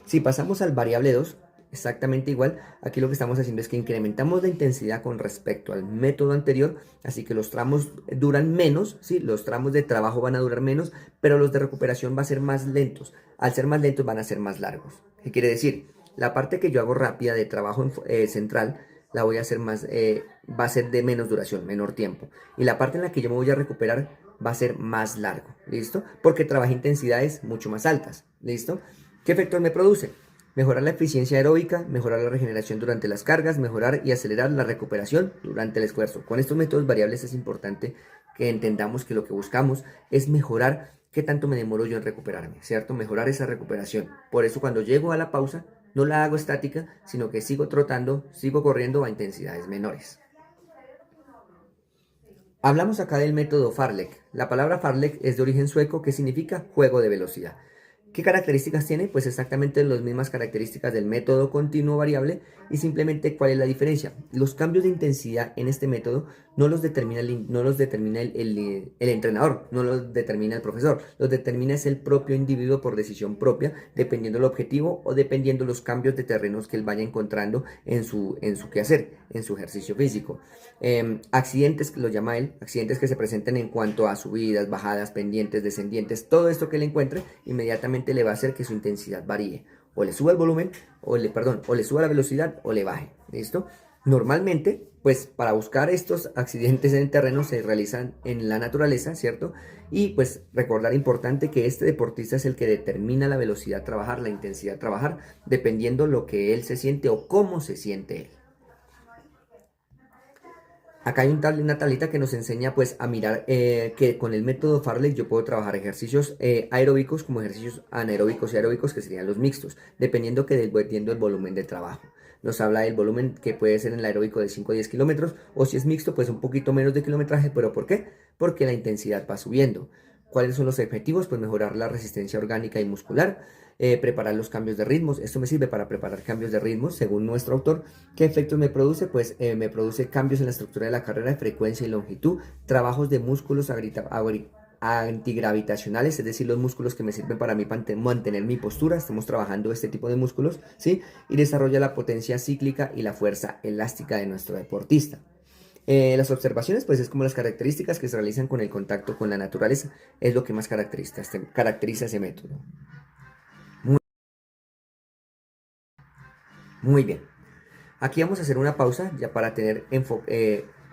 Si pasamos al variable 2, exactamente igual, aquí lo que estamos haciendo es que incrementamos la intensidad con respecto al método anterior, así que los tramos duran menos, ¿sí? Los tramos de trabajo van a durar menos, pero los de recuperación van a ser más lentos. Al ser más lentos van a ser más largos. ¿Qué quiere decir? La parte que yo hago rápida de trabajo central, la voy a hacer va a ser de menos duración, menor tiempo. Y la parte en la que yo me voy a recuperar va a ser más largo, ¿listo? Porque trabaja intensidades mucho más altas, ¿listo? ¿Qué efectos me produce? Mejorar la eficiencia aeróbica, mejorar la regeneración durante las cargas, mejorar y acelerar la recuperación durante el esfuerzo. Con estos métodos variables es importante que entendamos que lo que buscamos es mejorar qué tanto me demoro yo en recuperarme, ¿cierto? Mejorar esa recuperación. Por eso cuando llego a la pausa, no la hago estática, sino que sigo trotando, sigo corriendo a intensidades menores. Hablamos acá del método Farlek. La palabra Farlek es de origen sueco, que significa juego de velocidad. ¿Qué características tiene? Pues exactamente las mismas características del método continuo variable, y simplemente ¿cuál es la diferencia? Los cambios de intensidad en este método no los determina el entrenador, no los determina el profesor, los determina es el propio individuo por decisión propia, dependiendo del objetivo o dependiendo los cambios de terrenos que él vaya encontrando en su quehacer, en su ejercicio físico. Accidentes, lo llama él, accidentes que se presenten en cuanto a subidas, bajadas, pendientes, descendientes, todo esto que él encuentre, inmediatamente le va a hacer que su intensidad varíe. O le suba el volumen, o le suba la velocidad, o le baje. ¿Listo? Normalmente, pues para buscar estos accidentes en el terreno se realizan en la naturaleza, ¿cierto? Y pues recordar importante que este deportista es el que determina la velocidad a trabajar, la intensidad a trabajar, dependiendo lo que él se siente o cómo se siente él. Acá hay una tablita que nos enseña pues a mirar que con el método Farley yo puedo trabajar ejercicios aeróbicos como ejercicios anaeróbicos y aeróbicos que serían los mixtos, dependiendo del volumen de trabajo. Nos habla del volumen que puede ser en el aeróbico de 5 a 10 kilómetros o si es mixto pues un poquito menos de kilometraje, pero ¿por qué? Porque la intensidad va subiendo. ¿Cuáles son los objetivos? Pues mejorar la resistencia orgánica y muscular, preparar los cambios de ritmos. Esto me sirve para preparar cambios de ritmos, según nuestro autor. ¿Qué efectos me produce? Pues me produce cambios en la estructura de la carrera de frecuencia y longitud, trabajos de músculos antigravitacionales, es decir, los músculos que me sirven para mí mantener mi postura. Estamos trabajando este tipo de músculos, ¿sí? Y desarrolla la potencia cíclica y la fuerza elástica de nuestro deportista. Las observaciones, pues es como las características que se realizan con el contacto con la naturaleza, es lo que más caracteriza ese método. Muy, muy bien. Aquí vamos a hacer una pausa ya para tener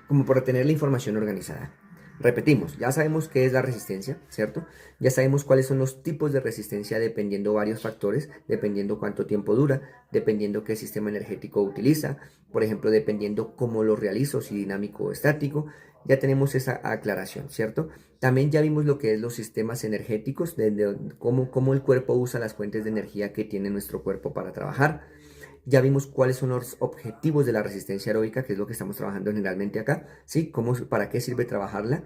como para tener la información organizada. Repetimos, ya sabemos qué es la resistencia, ¿cierto? Ya sabemos cuáles son los tipos de resistencia dependiendo varios factores, dependiendo cuánto tiempo dura, dependiendo qué sistema energético utiliza, por ejemplo, dependiendo cómo lo realizo, si dinámico o estático. Ya tenemos esa aclaración, ¿cierto? También ya vimos lo que es los sistemas energéticos, cómo el cuerpo usa las fuentes de energía que tiene nuestro cuerpo para trabajar. Ya vimos cuáles son los objetivos de la resistencia aeróbica, que es lo que estamos trabajando generalmente acá, ¿sí? Para qué sirve trabajarla.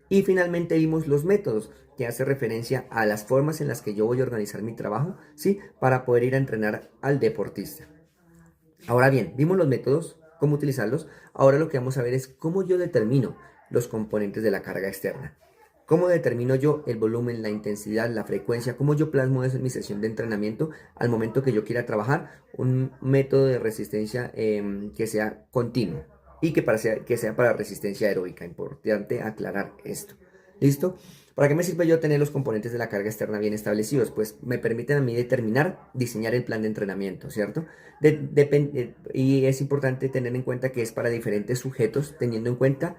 Y finalmente vimos los métodos, que hace referencia a las formas en las que yo voy a organizar mi trabajo, ¿sí? Para poder ir a entrenar al deportista. Ahora bien, vimos los métodos, cómo utilizarlos. Ahora lo que vamos a ver es cómo yo determino los componentes de la carga externa. ¿Cómo determino yo el volumen, la intensidad, la frecuencia? ¿Cómo yo plasmo eso en mi sesión de entrenamiento al momento que yo quiera trabajar un método de resistencia que sea continuo y que sea para resistencia aeróbica? Importante aclarar esto. ¿Listo? ¿Para qué me sirve yo tener los componentes de la carga externa bien establecidos? Pues me permiten a mí diseñar el plan de entrenamiento, ¿cierto? Y es importante tener en cuenta que es para diferentes sujetos, teniendo en cuenta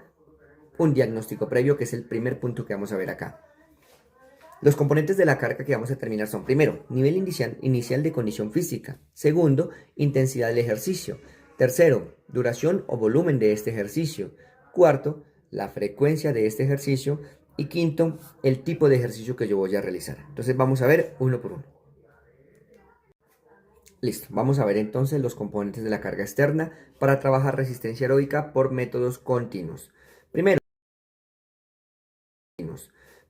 un diagnóstico previo, que es el primer punto que vamos a ver acá. Los componentes de la carga que vamos a determinar son, primero, nivel inicial de condición física. Segundo, intensidad del ejercicio. Tercero, duración o volumen de este ejercicio. Cuarto, la frecuencia de este ejercicio. Y quinto, el tipo de ejercicio que yo voy a realizar. Entonces vamos a ver uno por uno. Listo, vamos a ver entonces los componentes de la carga externa para trabajar resistencia aeróbica por métodos continuos.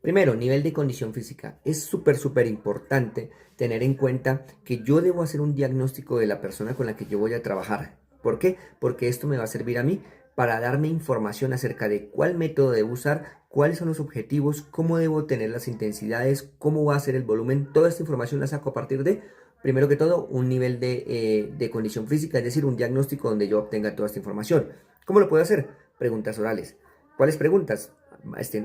Primero, nivel de condición física. Es súper importante tener en cuenta que yo debo hacer un diagnóstico de la persona con la que yo voy a trabajar. ¿Por qué? Porque esto me va a servir a mí para darme información acerca de cuál método debo usar, cuáles son los objetivos, cómo debo tener las intensidades, cómo va a ser el volumen. Toda esta información la saco a partir de, primero que todo, un nivel de condición física, es decir, un diagnóstico donde yo obtenga toda esta información. ¿Cómo lo puedo hacer? Preguntas orales. ¿Cuáles preguntas?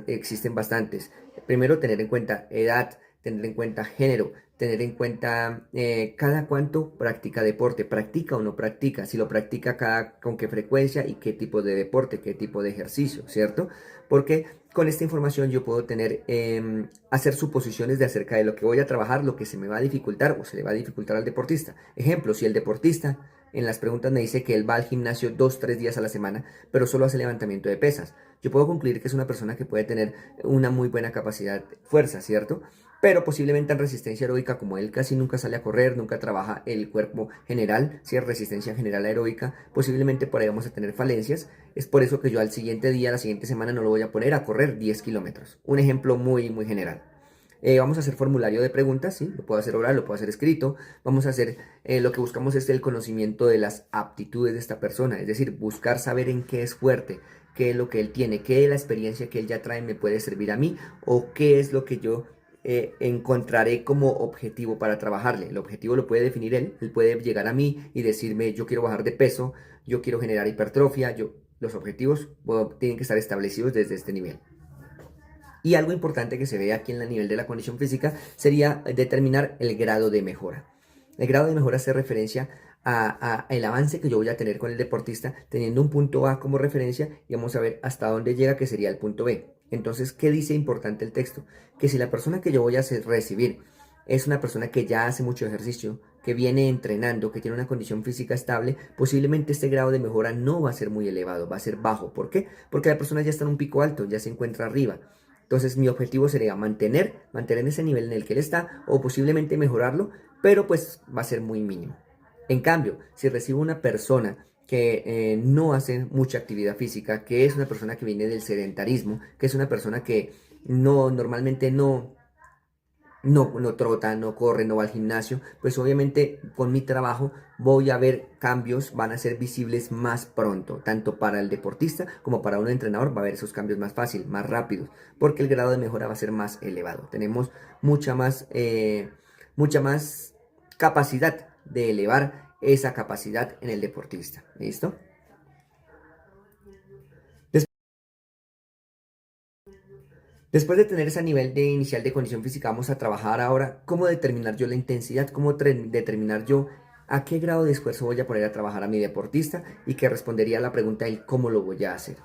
Existen bastantes. Primero, tener en cuenta edad, tener en cuenta género, tener en cuenta cada cuánto practica deporte, practica o no practica, si lo practica con qué frecuencia y qué tipo de deporte, qué tipo de ejercicio, ¿cierto? Porque con esta información yo puedo hacer suposiciones de acerca de lo que voy a trabajar, lo que se me va a dificultar o se le va a dificultar al deportista. Ejemplo, si el deportista en las preguntas me dice que él va al gimnasio 2, 3 días a la semana, pero solo hace levantamiento de pesas, yo puedo concluir que es una persona que puede tener una muy buena capacidad de fuerza, ¿cierto? Pero posiblemente en resistencia aeróbica, como él casi nunca sale a correr, nunca trabaja el cuerpo general, si es resistencia general aeróbica, posiblemente por ahí vamos a tener falencias. Es por eso que yo al siguiente día, la siguiente semana, no lo voy a poner a correr 10 kilómetros. Un ejemplo muy general. Vamos a hacer formulario de preguntas, ¿sí? Lo puedo hacer oral, lo puedo hacer escrito. Vamos a hacer, lo que buscamos es el conocimiento de las aptitudes de esta persona, es decir, buscar saber en qué es fuerte, qué es lo que él tiene, qué es la experiencia que él ya trae me puede servir a mí o qué es lo que yo encontraré como objetivo para trabajarle. El objetivo lo puede definir él puede llegar a mí y decirme yo quiero bajar de peso, yo quiero generar hipertrofia, los objetivos tienen que estar establecidos desde este nivel. Y algo importante que se ve aquí en el nivel de la condición física sería determinar el grado de mejora. El grado de mejora hace referencia a el avance que yo voy a tener con el deportista teniendo un punto A como referencia y vamos a ver hasta dónde llega, que sería el punto B. Entonces, ¿qué dice importante el texto? Que si la persona que yo voy a recibir es una persona que ya hace mucho ejercicio, que viene entrenando, que tiene una condición física estable, posiblemente este grado de mejora no va a ser muy elevado, va a ser bajo. ¿Por qué? Porque la persona ya está en un pico alto, ya se encuentra arriba. Entonces mi objetivo sería mantener ese nivel en el que él está o posiblemente mejorarlo, pero pues va a ser muy mínimo. En cambio, si recibo una persona que no hace mucha actividad física, que es una persona que viene del sedentarismo, que es una persona que normalmente no trota, no corre, no va al gimnasio, pues obviamente con mi trabajo voy a ver cambios, van a ser visibles más pronto, tanto para el deportista como para un entrenador va a ver esos cambios más fácil, más rápidos, porque el grado de mejora va a ser más elevado. Tenemos mucha más capacidad de elevar esa capacidad en el deportista. ¿Listo? Después de tener ese nivel de inicial de condición física, vamos a trabajar ahora cómo determinar yo la intensidad, cómo determinar yo a qué grado de esfuerzo voy a poner a trabajar a mi deportista y que respondería a la pregunta del cómo lo voy a hacer.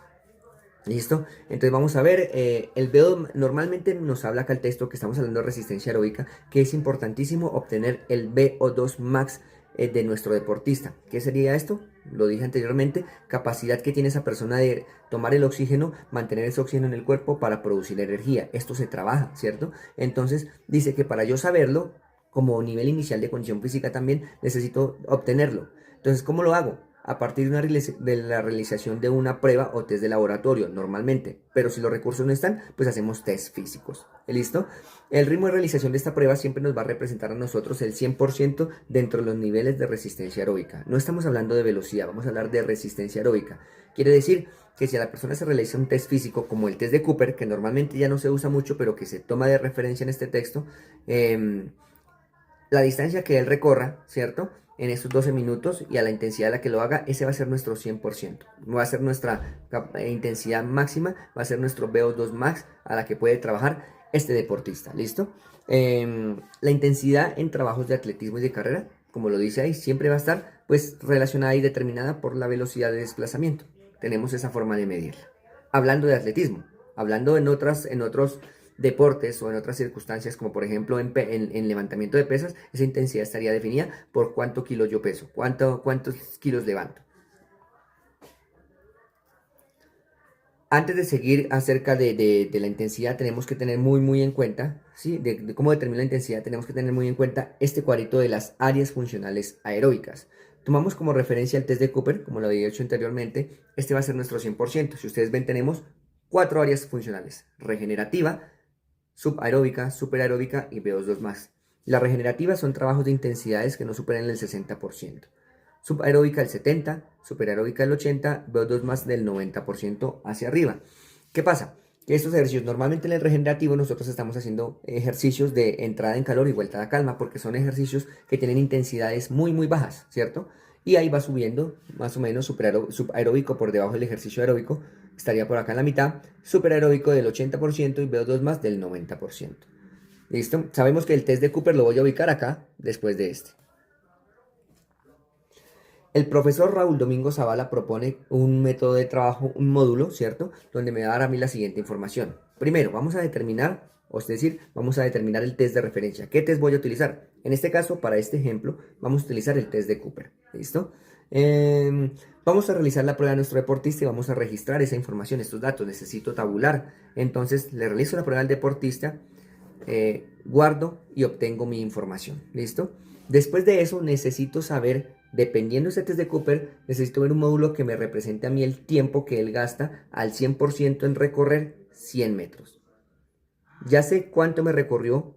¿Listo? Entonces vamos a ver, el VO normalmente nos habla acá el texto que estamos hablando de resistencia aeróbica, que es importantísimo obtener el VO2 max de nuestro deportista. ¿Qué sería esto? Lo dije anteriormente, capacidad que tiene esa persona de tomar el oxígeno, mantener ese oxígeno en el cuerpo para producir energía. Esto se trabaja, ¿cierto? Entonces dice que para yo saberlo, como nivel inicial de condición física también, necesito obtenerlo. Entonces, ¿cómo lo hago? A partir de la realización de una prueba o test de laboratorio, normalmente. Pero si los recursos no están, pues hacemos test físicos. ¿Listo? El ritmo de realización de esta prueba siempre nos va a representar a nosotros el 100% dentro de los niveles de resistencia aeróbica. No estamos hablando de velocidad, vamos a hablar de resistencia aeróbica. Quiere decir que si a la persona se realiza un test físico como el test de Cooper, que normalmente ya no se usa mucho, pero que se toma de referencia en este texto, la distancia que él recorra, ¿cierto? En esos 12 minutos y a la intensidad a la que lo haga, ese va a ser nuestro 100%. No va a ser nuestra intensidad máxima, va a ser nuestro VO2 max a la que puede trabajar este deportista, ¿listo? La intensidad en trabajos de atletismo y de carrera, como lo dice ahí, siempre va a estar pues relacionada y determinada por la velocidad de desplazamiento. Tenemos esa forma de medirla. Hablando de atletismo, hablando en otros deportes o en otras circunstancias, como por ejemplo en levantamiento de pesas, esa intensidad estaría definida por cuánto kilos yo peso, cuántos kilos levanto. Antes de seguir acerca de la intensidad, tenemos que tener muy en cuenta, ¿sí? De cómo determinar la intensidad, tenemos que tener muy en cuenta este cuadrito de las áreas funcionales aeróbicas. Tomamos como referencia el test de Cooper, como lo había hecho anteriormente, este va a ser nuestro 100%. Si ustedes ven, tenemos 4 áreas funcionales: regenerativa, subaeróbica, superaeróbica y VO2 más. Las regenerativas son trabajos de intensidades que no superen el 60%. Subaeróbica el 70%, superaeróbica el 80%, VO2 más del 90% hacia arriba. ¿Qué pasa? Que estos ejercicios, normalmente en el regenerativo nosotros estamos haciendo ejercicios de entrada en calor y vuelta a calma, porque son ejercicios que tienen intensidades muy bajas, ¿cierto? Y ahí va subiendo más o menos subaeróbico por debajo del ejercicio aeróbico, estaría por acá en la mitad, superaeróbico del 80% y VO2 más del 90%. ¿Listo? Sabemos que el test de Cooper lo voy a ubicar acá después de este. El profesor Raúl Domingo Zavala propone un método de trabajo, un módulo, ¿cierto? Donde me va a dar a mí la siguiente información. Primero, vamos a determinar, vamos a determinar el test de referencia. ¿Qué test voy a utilizar? En este caso, para este ejemplo, vamos a utilizar el test de Cooper. ¿Listo? Vamos a realizar la prueba de nuestro deportista y vamos a registrar esa información, estos datos. Necesito tabular. Entonces, le realizo la prueba al deportista, guardo y obtengo mi información. ¿Listo? Después de eso, necesito saber, dependiendo de ese test de Cooper, necesito ver un módulo que me represente a mí el tiempo que él gasta al 100% en recorrer 100 metros. Ya sé cuánto me recorrió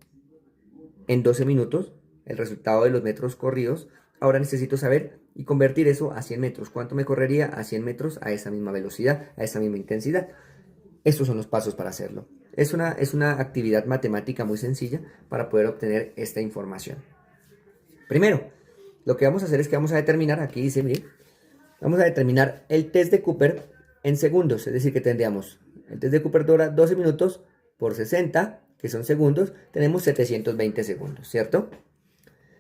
en 12 minutos, el resultado de los metros corridos. Ahora necesito saber y convertir eso a 100 metros. ¿Cuánto me correría a 100 metros a esa misma velocidad, a esa misma intensidad? Estos son los pasos para hacerlo. Es una actividad matemática muy sencilla para poder obtener esta información. Primero, lo que vamos a hacer es que vamos a determinar, aquí dice, mire, vamos a determinar el test de Cooper en segundos. Es decir, que tendríamos, el test de Cooper dura 12 minutos por 60, que son segundos, tenemos 720 segundos, ¿cierto?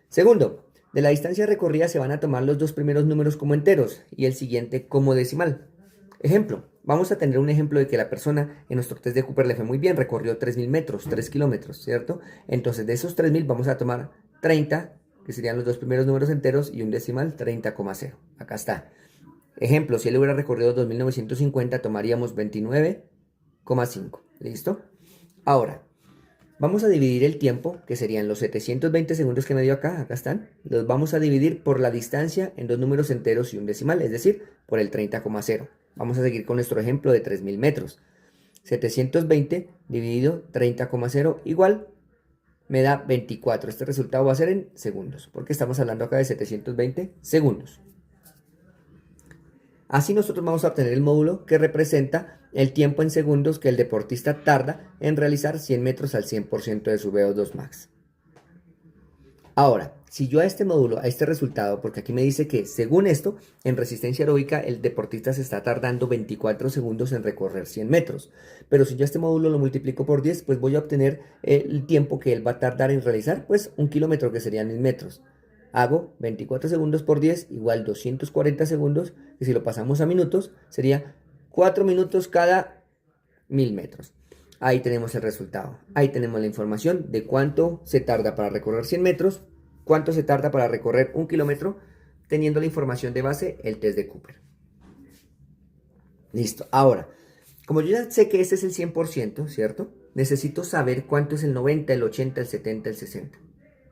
Segundo, de la distancia recorrida se van a tomar los dos primeros números como enteros y el siguiente como decimal. Ejemplo, vamos a tener un ejemplo de que la persona en nuestro test de Cooper le fue muy bien, recorrió 3.000 metros, 3 kilómetros, ¿cierto? Entonces de esos 3.000 vamos a tomar 30 que serían los dos primeros números enteros, y un decimal, 30,0. Acá está. Ejemplo, si él hubiera recorrido 2950, tomaríamos 29,5. ¿Listo? Ahora, vamos a dividir el tiempo, que serían los 720 segundos que me dio acá están. Los vamos a dividir por la distancia en dos números enteros y un decimal, es decir, por el 30,0. Vamos a seguir con nuestro ejemplo de 3000 metros. 720 dividido 30,0 igual me da 24. Este resultado va a ser en segundos, porque estamos hablando acá de 720 segundos. Así nosotros vamos a obtener el módulo que representa el tiempo en segundos que el deportista tarda en realizar 100 metros al 100% de su VO2 max. Ahora, si yo a este módulo, a este resultado, porque aquí me dice que según esto, en resistencia aeróbica el deportista se está tardando 24 segundos en recorrer 100 metros. Pero si yo a este módulo lo multiplico por 10, pues voy a obtener el tiempo que él va a tardar en realizar, pues 1 kilómetro, que serían 1000 metros. Hago 24 segundos por 10 igual 240 segundos, que si lo pasamos a minutos sería 4 minutos cada 1000 metros. Ahí tenemos el resultado. Ahí tenemos la información de cuánto se tarda para recorrer 100 metros, cuánto se tarda para recorrer 1 kilómetro, teniendo la información de base, el test de Cooper. Listo. Ahora, como yo ya sé que este es el 100%, ¿cierto? Necesito saber cuánto es el 90, el 80, el 70, el 60.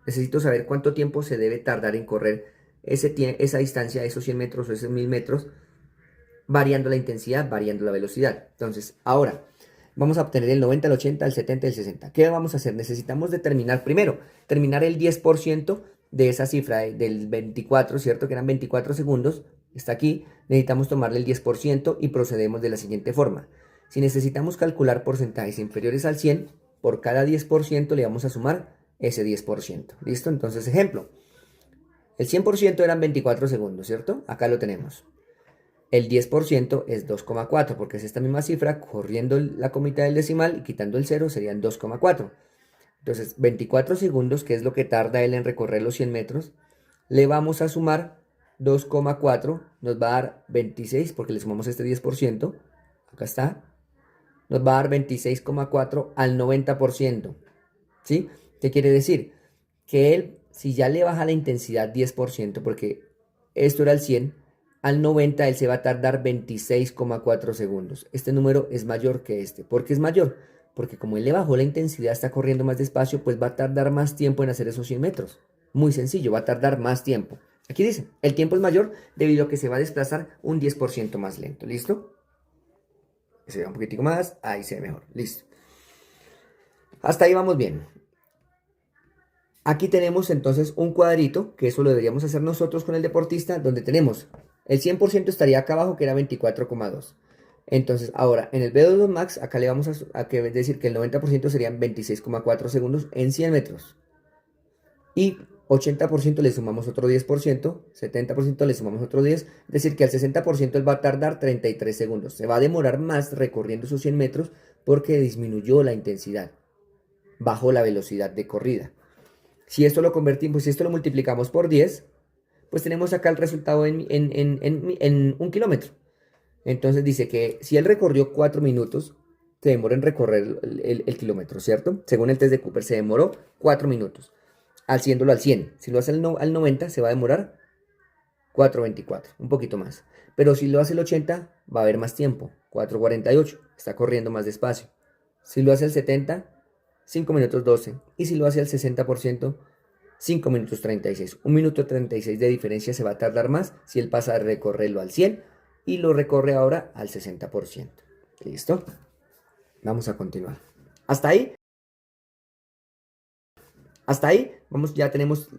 Necesito saber cuánto tiempo se debe tardar en correr esa distancia, esos 100 metros o esos 1000 metros, variando la intensidad, variando la velocidad. Entonces, ahora vamos a obtener el 90, el 80, el 70 y el 60. ¿Qué vamos a hacer? Necesitamos determinar primero, terminar el 10% de esa cifra del 24, ¿cierto? Que eran 24 segundos. Está aquí. Necesitamos tomarle el 10% y procedemos de la siguiente forma. Si necesitamos calcular porcentajes inferiores al 100, por cada 10% le vamos a sumar ese 10%. ¿Listo? Entonces, ejemplo. El 100% eran 24 segundos, ¿cierto? Acá lo tenemos. El 10% es 2,4, porque es esta misma cifra, corriendo la comita del decimal y quitando el 0 serían 2,4. Entonces, 24 segundos, que es lo que tarda él en recorrer los 100 metros, le vamos a sumar 2,4, nos va a dar 26, porque le sumamos este 10%, acá está, nos va a dar 26,4 al 90%, ¿sí? ¿Qué quiere decir? Que él, si ya le baja la intensidad 10%, porque esto era el 100, al 90 él se va a tardar 26,4 segundos. Este número es mayor que este. ¿Por qué es mayor? Porque como él le bajó la intensidad, está corriendo más despacio, pues va a tardar más tiempo en hacer esos 100 metros. Muy sencillo, va a tardar más tiempo. Aquí dice, el tiempo es mayor debido a que se va a desplazar un 10% más lento. ¿Listo? Se ve un poquitico más, ahí se ve mejor. Listo. Hasta ahí vamos bien. Aquí tenemos entonces un cuadrito, que eso lo deberíamos hacer nosotros con el deportista, donde tenemos el 100% estaría acá abajo, que era 24,2. Entonces, ahora, en el VO2 Max, acá le vamos a decir que el 90% serían 26,4 segundos en 100 metros. Y 80% le sumamos otro 10%, 70% le sumamos otro 10, es decir, que al 60% él va a tardar 33 segundos. Se va a demorar más recorriendo esos 100 metros porque disminuyó la intensidad, bajó la velocidad de corrida. Si esto lo convertimos, si esto lo multiplicamos por 10, pues tenemos acá el resultado en 1 kilómetro. Entonces dice que si él recorrió 4 minutos, se demora en recorrer el kilómetro, ¿cierto? Según el test de Cooper, se demoró 4 minutos. Haciéndolo al 100. Si lo hace al 90, se va a demorar 4,24, un poquito más. Pero si lo hace el 80, va a haber más tiempo, 4,48. Está corriendo más despacio. Si lo hace al 70, 5 minutos 12. Y si lo hace al 60%, 5 minutos 36. 1 minuto 36 de diferencia se va a tardar más si él pasa a recorrerlo al 100 y lo recorre ahora al 60%. ¿Listo? Vamos a continuar. Hasta ahí. Hasta ahí, vamos, ya tenemos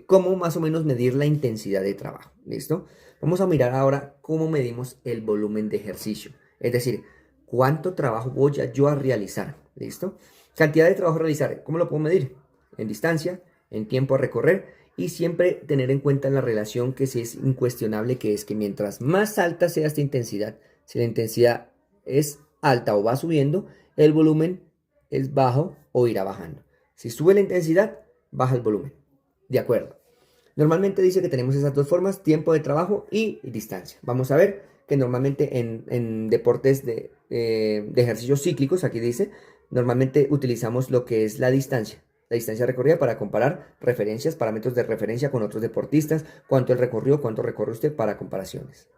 cómo más o menos medir la intensidad de trabajo. ¿Listo? Vamos a mirar ahora cómo medimos el volumen de ejercicio. Es decir, cuánto trabajo voy yo a realizar. ¿Listo? Cantidad de trabajo a realizar. ¿Cómo lo puedo medir? En distancia, en tiempo a recorrer y siempre tener en cuenta la relación que sí es incuestionable, que es que mientras más alta sea esta intensidad, si la intensidad es alta o va subiendo, el volumen es bajo o irá bajando. Si sube la intensidad, baja el volumen. De acuerdo. Normalmente dice que tenemos esas dos formas, tiempo de trabajo y distancia. Vamos a ver que normalmente en deportes de ejercicios cíclicos, aquí dice, normalmente utilizamos lo que es la distancia. la distancia recorrida para comparar referencias, parámetros de referencia con otros deportistas, cuánto el recorrido, cuánto recorre usted para comparaciones.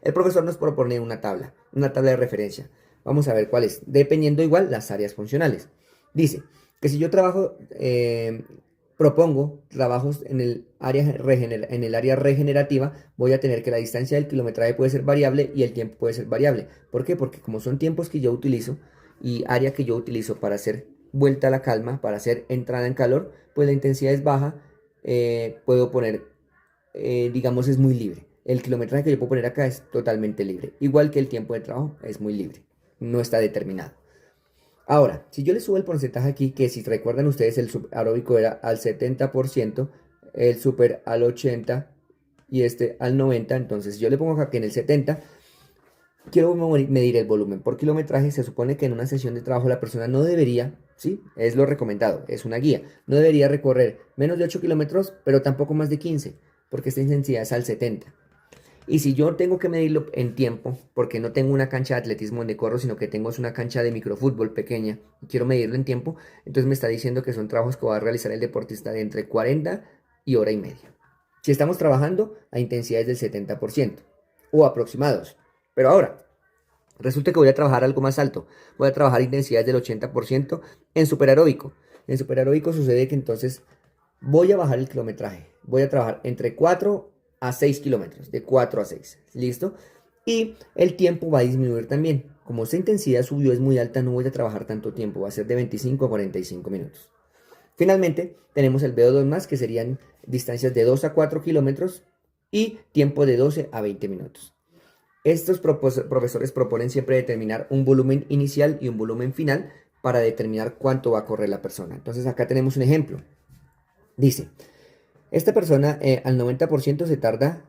El profesor nos propone una tabla de referencia. Vamos a ver cuál es, dependiendo igual las áreas funcionales. Dice que si yo propongo trabajos en el área regenerativa, voy a tener que la distancia del kilometraje puede ser variable y el tiempo puede ser variable. ¿Por qué? Porque como son tiempos que yo utilizo y área que yo utilizo para hacer vuelta a la calma, para hacer entrada en calor, pues la intensidad es baja, puedo poner, digamos, es muy libre. El kilometraje que yo puedo poner acá es totalmente libre, igual que el tiempo de trabajo es muy libre, no está determinado. Ahora, si yo le subo el porcentaje aquí, que si recuerdan ustedes el subaeróbico era al 70%, el super al 80% y este al 90%, entonces si yo le pongo acá que en el 70%, quiero medir el volumen por kilometraje. Se supone que en una sesión de trabajo la persona no debería, ¿sí? Es lo recomendado, es una guía, no debería recorrer menos de 8 kilómetros, pero tampoco más de 15, porque esta intensidad es al 70%. Y si yo tengo que medirlo en tiempo, porque no tengo una cancha de atletismo donde corro, sino que tengo una cancha de microfútbol pequeña y quiero medirlo en tiempo, entonces me está diciendo que son trabajos que va a realizar el deportista de entre 40 y hora y media. Si estamos trabajando a intensidades del 70% o aproximados. Pero ahora, resulta que voy a trabajar algo más alto. Voy a trabajar intensidades del 80% en superaeróbico. En superaeróbico sucede que entonces voy a bajar el kilometraje. Voy a trabajar entre 4 a 6 kilómetros, de 4 a 6, ¿listo? Y el tiempo va a disminuir también. Como esta intensidad subió, es muy alta, no voy a trabajar tanto tiempo, va a ser de 25 a 45 minutos. Finalmente, tenemos el VO2 más, que serían distancias de 2 a 4 kilómetros y tiempo de 12 a 20 minutos. Estos profesores proponen siempre determinar un volumen inicial y un volumen final para determinar cuánto va a correr la persona. Entonces acá tenemos un ejemplo. Dice, esta persona al 90% se tarda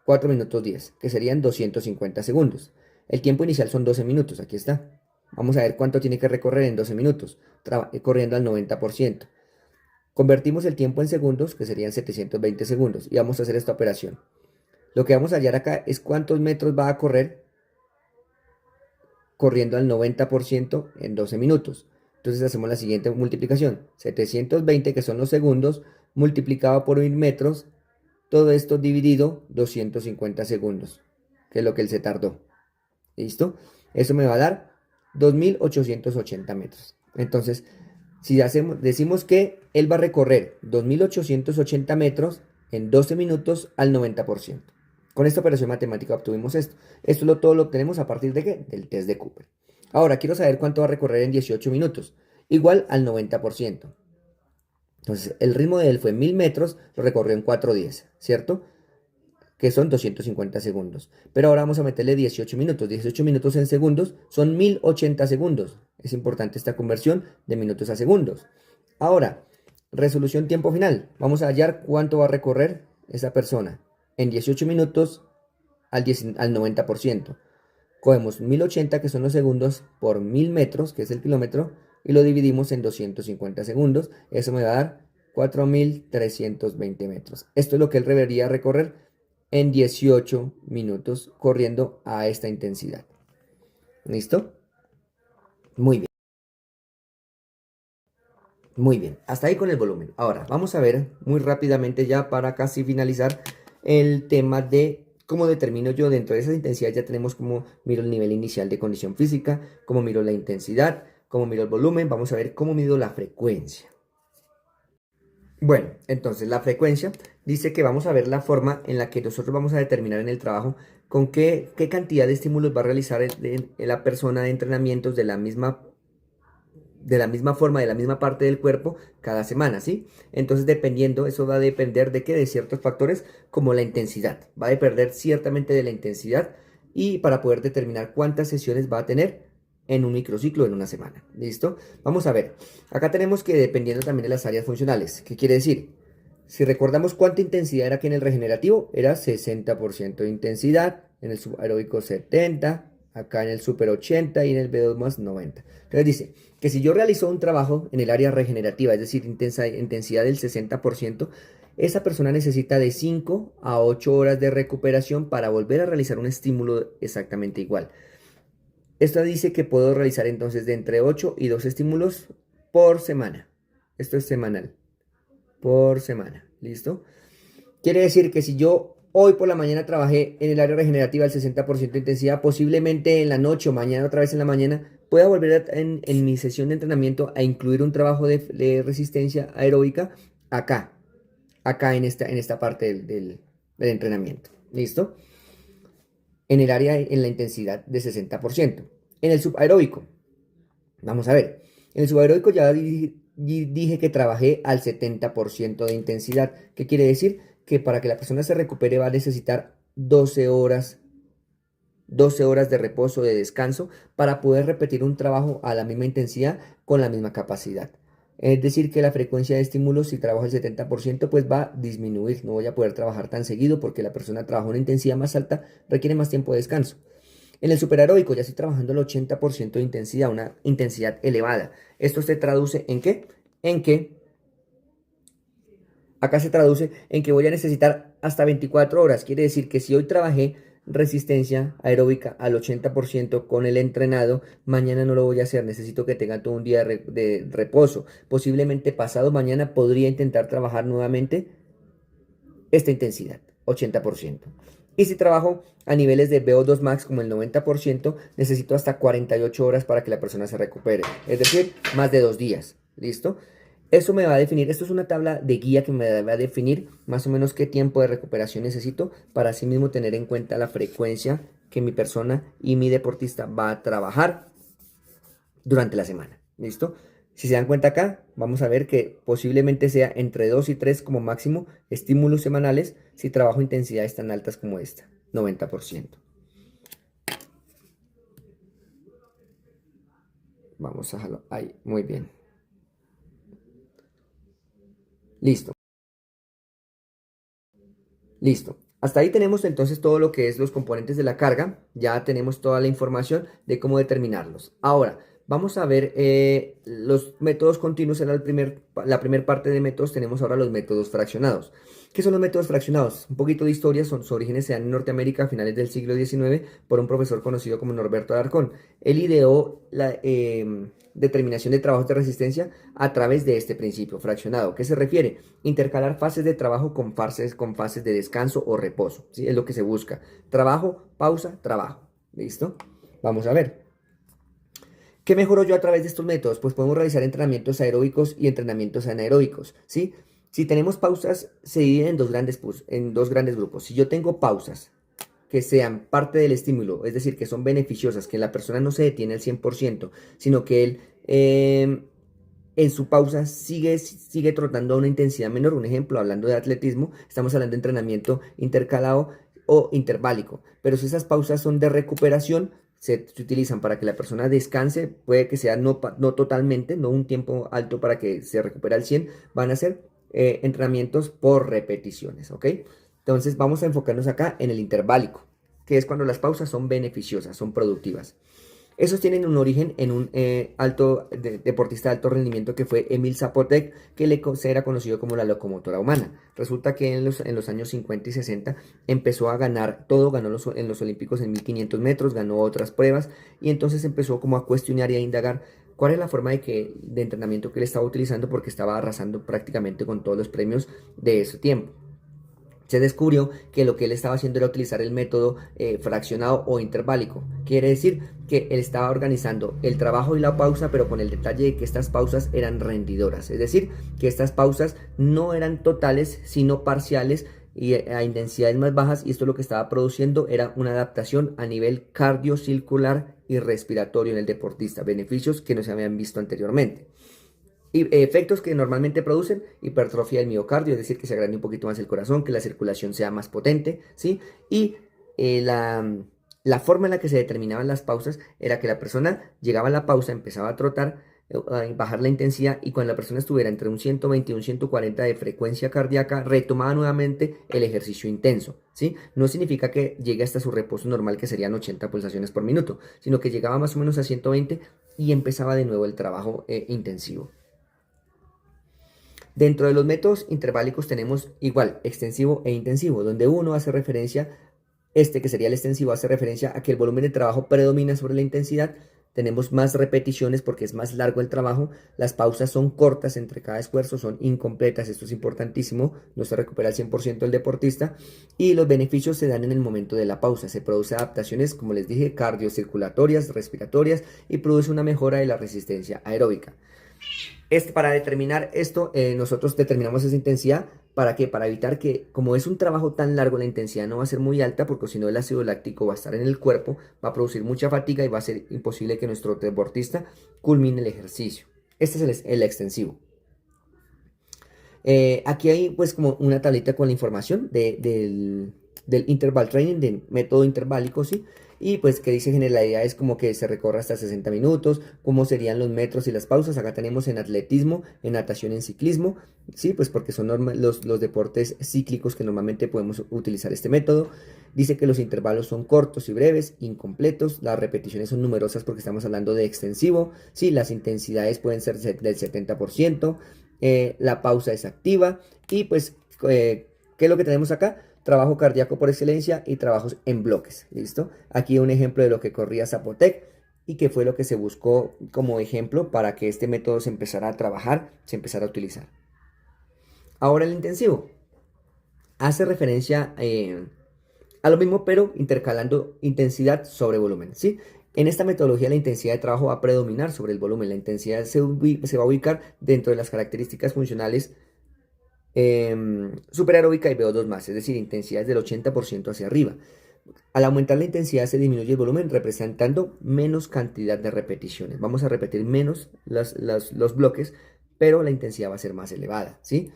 4 minutos 10, que serían 250 segundos. El tiempo inicial son 12 minutos, aquí está. Vamos a ver cuánto tiene que recorrer en 12 minutos, corriendo al 90%. Convertimos el tiempo en segundos, que serían 720 segundos, y vamos a hacer esta operación. Lo que vamos a hallar acá es cuántos metros va a correr corriendo al 90% en 12 minutos. Entonces hacemos la siguiente multiplicación. 720, que son los segundos, multiplicado por 1000 metros, todo esto dividido 250 segundos, que es lo que él se tardó. ¿Listo? Eso me va a dar 2880 metros. Entonces, si decimos que él va a recorrer 2880 metros en 12 minutos al 90%. Con esta operación matemática obtuvimos esto. Todo lo obtenemos a partir de ¿qué? Del test de Cooper. Ahora, quiero saber cuánto va a recorrer en 18 minutos. Igual al 90%. Entonces, el ritmo de él fue 1000 metros, lo recorrió en 4:10, ¿cierto? Que son 250 segundos. Pero ahora vamos a meterle 18 minutos. 18 minutos en segundos son 1080 segundos. Es importante esta conversión de minutos a segundos. Ahora, resolución tiempo final. Vamos a hallar cuánto va a recorrer esa persona en 18 minutos al 90%. Cogemos 1080, que son los segundos, por 1000 metros, que es el kilómetro, y lo dividimos en 250 segundos. Eso me va a dar 4320 metros. Esto es lo que él debería recorrer en 18 minutos corriendo a esta intensidad. ¿Listo? Muy bien. Muy bien. Hasta ahí con el volumen. Ahora, vamos a ver muy rápidamente ya para casi finalizar el tema de cómo determino yo dentro de esas intensidades. Ya tenemos cómo miro el nivel inicial de condición física, cómo miro la intensidad, cómo miro el volumen. Vamos a ver cómo mido la frecuencia. Bueno, entonces la frecuencia dice que vamos a ver la forma en la que nosotros vamos a determinar en el trabajo con qué cantidad de estímulos va a realizar la persona de entrenamientos de la misma forma, de la misma parte del cuerpo cada semana, ¿sí? Entonces dependiendo, eso va a depender de qué, de ciertos factores como la intensidad. Va a depender ciertamente de la intensidad y para poder determinar cuántas sesiones va a tener en un microciclo en una semana. ¿Listo? Vamos a ver. Acá tenemos que dependiendo también de las áreas funcionales. ¿Qué quiere decir? Si recordamos cuánta intensidad era aquí en el regenerativo, era 60% de intensidad, en el subaeróbico 70%, acá en el super 80% y en el V2 más 90%. Entonces dice que si yo realizo un trabajo en el área regenerativa, es decir, intensidad del 60%, esa persona necesita de 5 a 8 horas de recuperación para volver a realizar un estímulo exactamente igual. Esto dice que puedo realizar entonces de entre 8 y 12 estímulos por semana. Esto es semanal, por semana. ¿Listo? Quiere decir que si yo hoy por la mañana trabajé en el área regenerativa al 60% de intensidad, posiblemente en la noche o mañana otra vez en la mañana pueda volver en mi sesión de entrenamiento a incluir un trabajo de resistencia aeróbica acá, acá en esta parte del entrenamiento. ¿Listo? En el área, en la intensidad de 60%. En el subaeróbico, vamos a ver, en el subaeróbico ya dije que trabajé al 70% de intensidad. ¿Qué quiere decir? Que para que la persona se recupere va a necesitar 12 horas de reposo, de descanso, para poder repetir un trabajo a la misma intensidad con la misma capacidad. Es decir, que la frecuencia de estímulos, si trabajo el 70%, pues va a disminuir. No voy a poder trabajar tan seguido porque la persona trabaja una intensidad más alta, requiere más tiempo de descanso. En el superaeróbico ya estoy trabajando el 80% de intensidad, una intensidad elevada. Esto se traduce en qué? Acá se traduce en que voy a necesitar hasta 24 horas. Quiere decir que si hoy trabajé resistencia aeróbica al 80% con el entrenado, mañana no lo voy a hacer. Necesito que tenga todo un día de reposo. Posiblemente pasado mañana podría intentar trabajar nuevamente esta intensidad, 80%. Y si trabajo a niveles de VO2 max como el 90%, necesito hasta 48 horas para que la persona se recupere. Es decir, más de 2 días. ¿Listo? Eso me va a definir, esto es una tabla de guía que me va a definir más o menos qué tiempo de recuperación necesito para así mismo tener en cuenta la frecuencia que mi persona y mi deportista va a trabajar durante la semana. ¿Listo? Si se dan cuenta acá, vamos a ver que posiblemente sea entre 2 y 3 como máximo estímulos semanales si trabajo intensidades tan altas como esta, 90%. Vamos a dejarlo ahí, muy bien. Listo. Listo. Hasta ahí tenemos entonces todo lo que es los componentes de la carga. Ya tenemos toda la información de cómo determinarlos. Ahora, vamos a ver los métodos continuos. Era la primera parte de métodos. Tenemos ahora los métodos fraccionados. ¿Qué son los métodos fraccionados? Un poquito de historia. Sus orígenes se dan en Norteamérica a finales del siglo XIX por un profesor conocido como Norberto Alarcón. Él ideó la determinación de trabajos de resistencia a través de este principio fraccionado. ¿Qué se refiere? Intercalar fases de trabajo con fases de descanso o reposo. ¿Sí? Es lo que se busca. Trabajo, pausa, trabajo. ¿Listo? Vamos a ver. ¿Qué mejoro yo a través de estos métodos? Pues podemos realizar entrenamientos aeróbicos y entrenamientos anaeróbicos. ¿Sí? Si tenemos pausas, se dividen en dos grandes grupos. Si yo tengo pausas que sean parte del estímulo, es decir, que son beneficiosas, que la persona no se detiene al 100%, sino que él en su pausa sigue trotando a una intensidad menor. Un ejemplo, hablando de atletismo, estamos hablando de entrenamiento intercalado o interválico. Pero si esas pausas son de recuperación, se utilizan para que la persona descanse, puede que sea no totalmente, no un tiempo alto para que se recupere al 100, van a ser entrenamientos por repeticiones, ¿ok? Entonces vamos a enfocarnos acá en el interválico, que es cuando las pausas son beneficiosas, son productivas. Esos tienen un origen en un deportista de alto rendimiento que fue Emil Zapotek, que era conocido como la locomotora humana. Resulta que en los años 50 y 60 empezó a ganar todo, ganó en los Olímpicos en 1500 metros, ganó otras pruebas y entonces empezó como a cuestionar y a indagar cuál es la forma de entrenamiento que él estaba utilizando porque estaba arrasando prácticamente con todos los premios de ese tiempo. Se descubrió que lo que él estaba haciendo era utilizar el método fraccionado o interválico. Quiere decir que él estaba organizando el trabajo y la pausa, pero con el detalle de que estas pausas eran rendidoras. Es decir, que estas pausas no eran totales, sino parciales y a intensidades más bajas. Y esto lo que estaba produciendo era una adaptación a nivel cardiocircular y respiratorio en el deportista. Beneficios que no se habían visto anteriormente. Y efectos que normalmente producen hipertrofia del miocardio, es decir, que se agrande un poquito más el corazón, que la circulación sea más potente, ¿sí? Y la forma en la que se determinaban las pausas era que la persona llegaba a la pausa, empezaba a trotar, a bajar la intensidad y cuando la persona estuviera entre un 120 y un 140 de frecuencia cardíaca, retomaba nuevamente el ejercicio intenso, ¿sí? No significa que llegue hasta su reposo normal, que serían 80 pulsaciones por minuto, sino que llegaba más o menos a 120 y empezaba de nuevo el trabajo intensivo. Dentro de los métodos interválicos tenemos igual extensivo e intensivo, donde uno hace referencia, que sería el extensivo, hace referencia a que el volumen de trabajo predomina sobre la intensidad, tenemos más repeticiones porque es más largo el trabajo, las pausas son cortas entre cada esfuerzo, son incompletas, esto es importantísimo, no se recupera al 100% el deportista y los beneficios se dan en el momento de la pausa, se producen adaptaciones, como les dije, cardiocirculatorias, respiratorias y produce una mejora de la resistencia aeróbica. Para determinar esto, nosotros determinamos esa intensidad. ¿Para qué? Para evitar que, como es un trabajo tan largo, la intensidad no va a ser muy alta, porque si no el ácido láctico va a estar en el cuerpo, va a producir mucha fatiga y va a ser imposible que nuestro deportista culmine el ejercicio. Este es el extensivo. Aquí hay pues como una tablita con la información del interval training, del método interválico, ¿sí? Y pues que dice generalidades como que se recorre hasta 60 minutos, cómo serían los metros y las pausas. Acá tenemos en atletismo, en natación, en ciclismo, ¿sí? Pues porque son los deportes cíclicos que normalmente podemos utilizar este método. Dice que los intervalos son cortos y breves, incompletos, las repeticiones son numerosas porque estamos hablando de extensivo, ¿sí? Las intensidades pueden ser del 70%. La pausa es activa y pues, ¿qué es lo que tenemos acá? Trabajo cardíaco por excelencia y trabajos en bloques, ¿listo? Aquí un ejemplo de lo que corría Zapotec y que fue lo que se buscó como ejemplo para que este método se empezara a trabajar, se empezara a utilizar. Ahora el intensivo hace referencia a lo mismo, pero intercalando intensidad sobre volumen, ¿sí? En esta metodología la intensidad de trabajo va a predominar sobre el volumen. La intensidad se va a ubicar dentro de las características funcionales superaeróbica y VO2 más, es decir, intensidades del 80% hacia arriba. Al aumentar la intensidad se disminuye el volumen, representando menos cantidad de repeticiones. Vamos a repetir menos los bloques, pero la intensidad va a ser más elevada, ¿sí?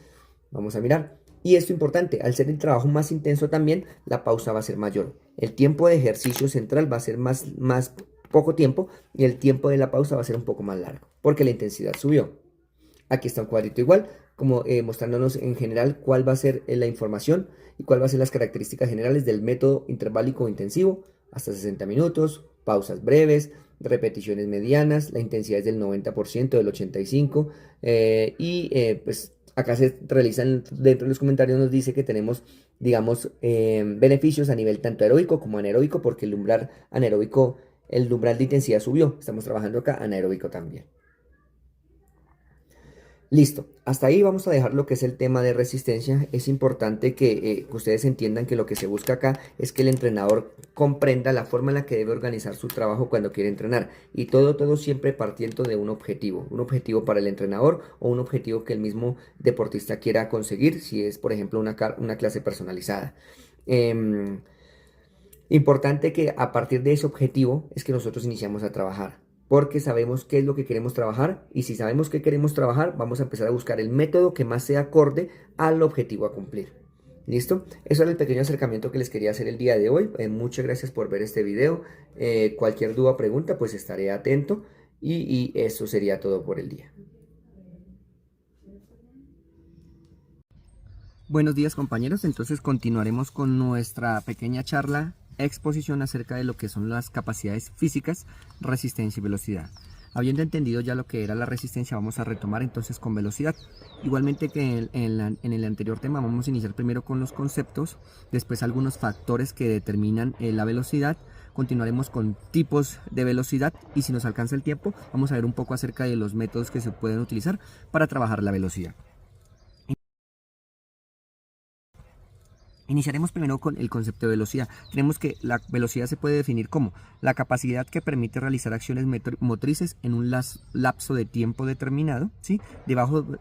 Vamos a mirar. Y esto es importante, al ser el trabajo más intenso también, la pausa va a ser mayor. El tiempo de ejercicio central va a ser más poco tiempo y el tiempo de la pausa va a ser un poco más largo, porque la intensidad subió. Aquí está un cuadrito igual, como mostrándonos en general cuál va a ser la información y cuál va a ser las características generales del método interválico intensivo, hasta 60 minutos, pausas breves, repeticiones medianas, la intensidad es del 90%, del 85%, pues acá se realizan, dentro de los comentarios nos dice que tenemos, digamos, beneficios a nivel tanto aeróbico como anaeróbico, porque el umbral anaeróbico, el umbral de intensidad subió, estamos trabajando acá anaeróbico también. Listo, hasta ahí vamos a dejar lo que es el tema de resistencia. Es importante que ustedes entiendan que lo que se busca acá es que el entrenador comprenda la forma en la que debe organizar su trabajo cuando quiere entrenar. Y todo siempre partiendo de un objetivo para el entrenador o un objetivo que el mismo deportista quiera conseguir, si es por ejemplo una clase personalizada. Importante que a partir de ese objetivo es que nosotros iniciamos a trabajar, porque sabemos qué es lo que queremos trabajar y si sabemos qué queremos trabajar, vamos a empezar a buscar el método que más sea acorde al objetivo a cumplir. ¿Listo? Eso era el pequeño acercamiento que les quería hacer el día de hoy. Muchas gracias por ver este video. Cualquier duda o pregunta, pues estaré atento y eso sería todo por el día. Buenos días, compañeros, entonces continuaremos con nuestra pequeña charla, exposición acerca de lo que son las capacidades físicas, resistencia y velocidad. Habiendo entendido ya lo que era la resistencia, vamos a retomar entonces con velocidad. Igualmente que en el anterior tema, vamos a iniciar primero con los conceptos, después algunos factores que determinan la velocidad, continuaremos con tipos de velocidad y si nos alcanza el tiempo, vamos a ver un poco acerca de los métodos que se pueden utilizar para trabajar la velocidad. Iniciaremos primero con el concepto de velocidad. Tenemos que la velocidad se puede definir como la capacidad que permite realizar acciones motrices en un lapso de tiempo determinado, ¿sí?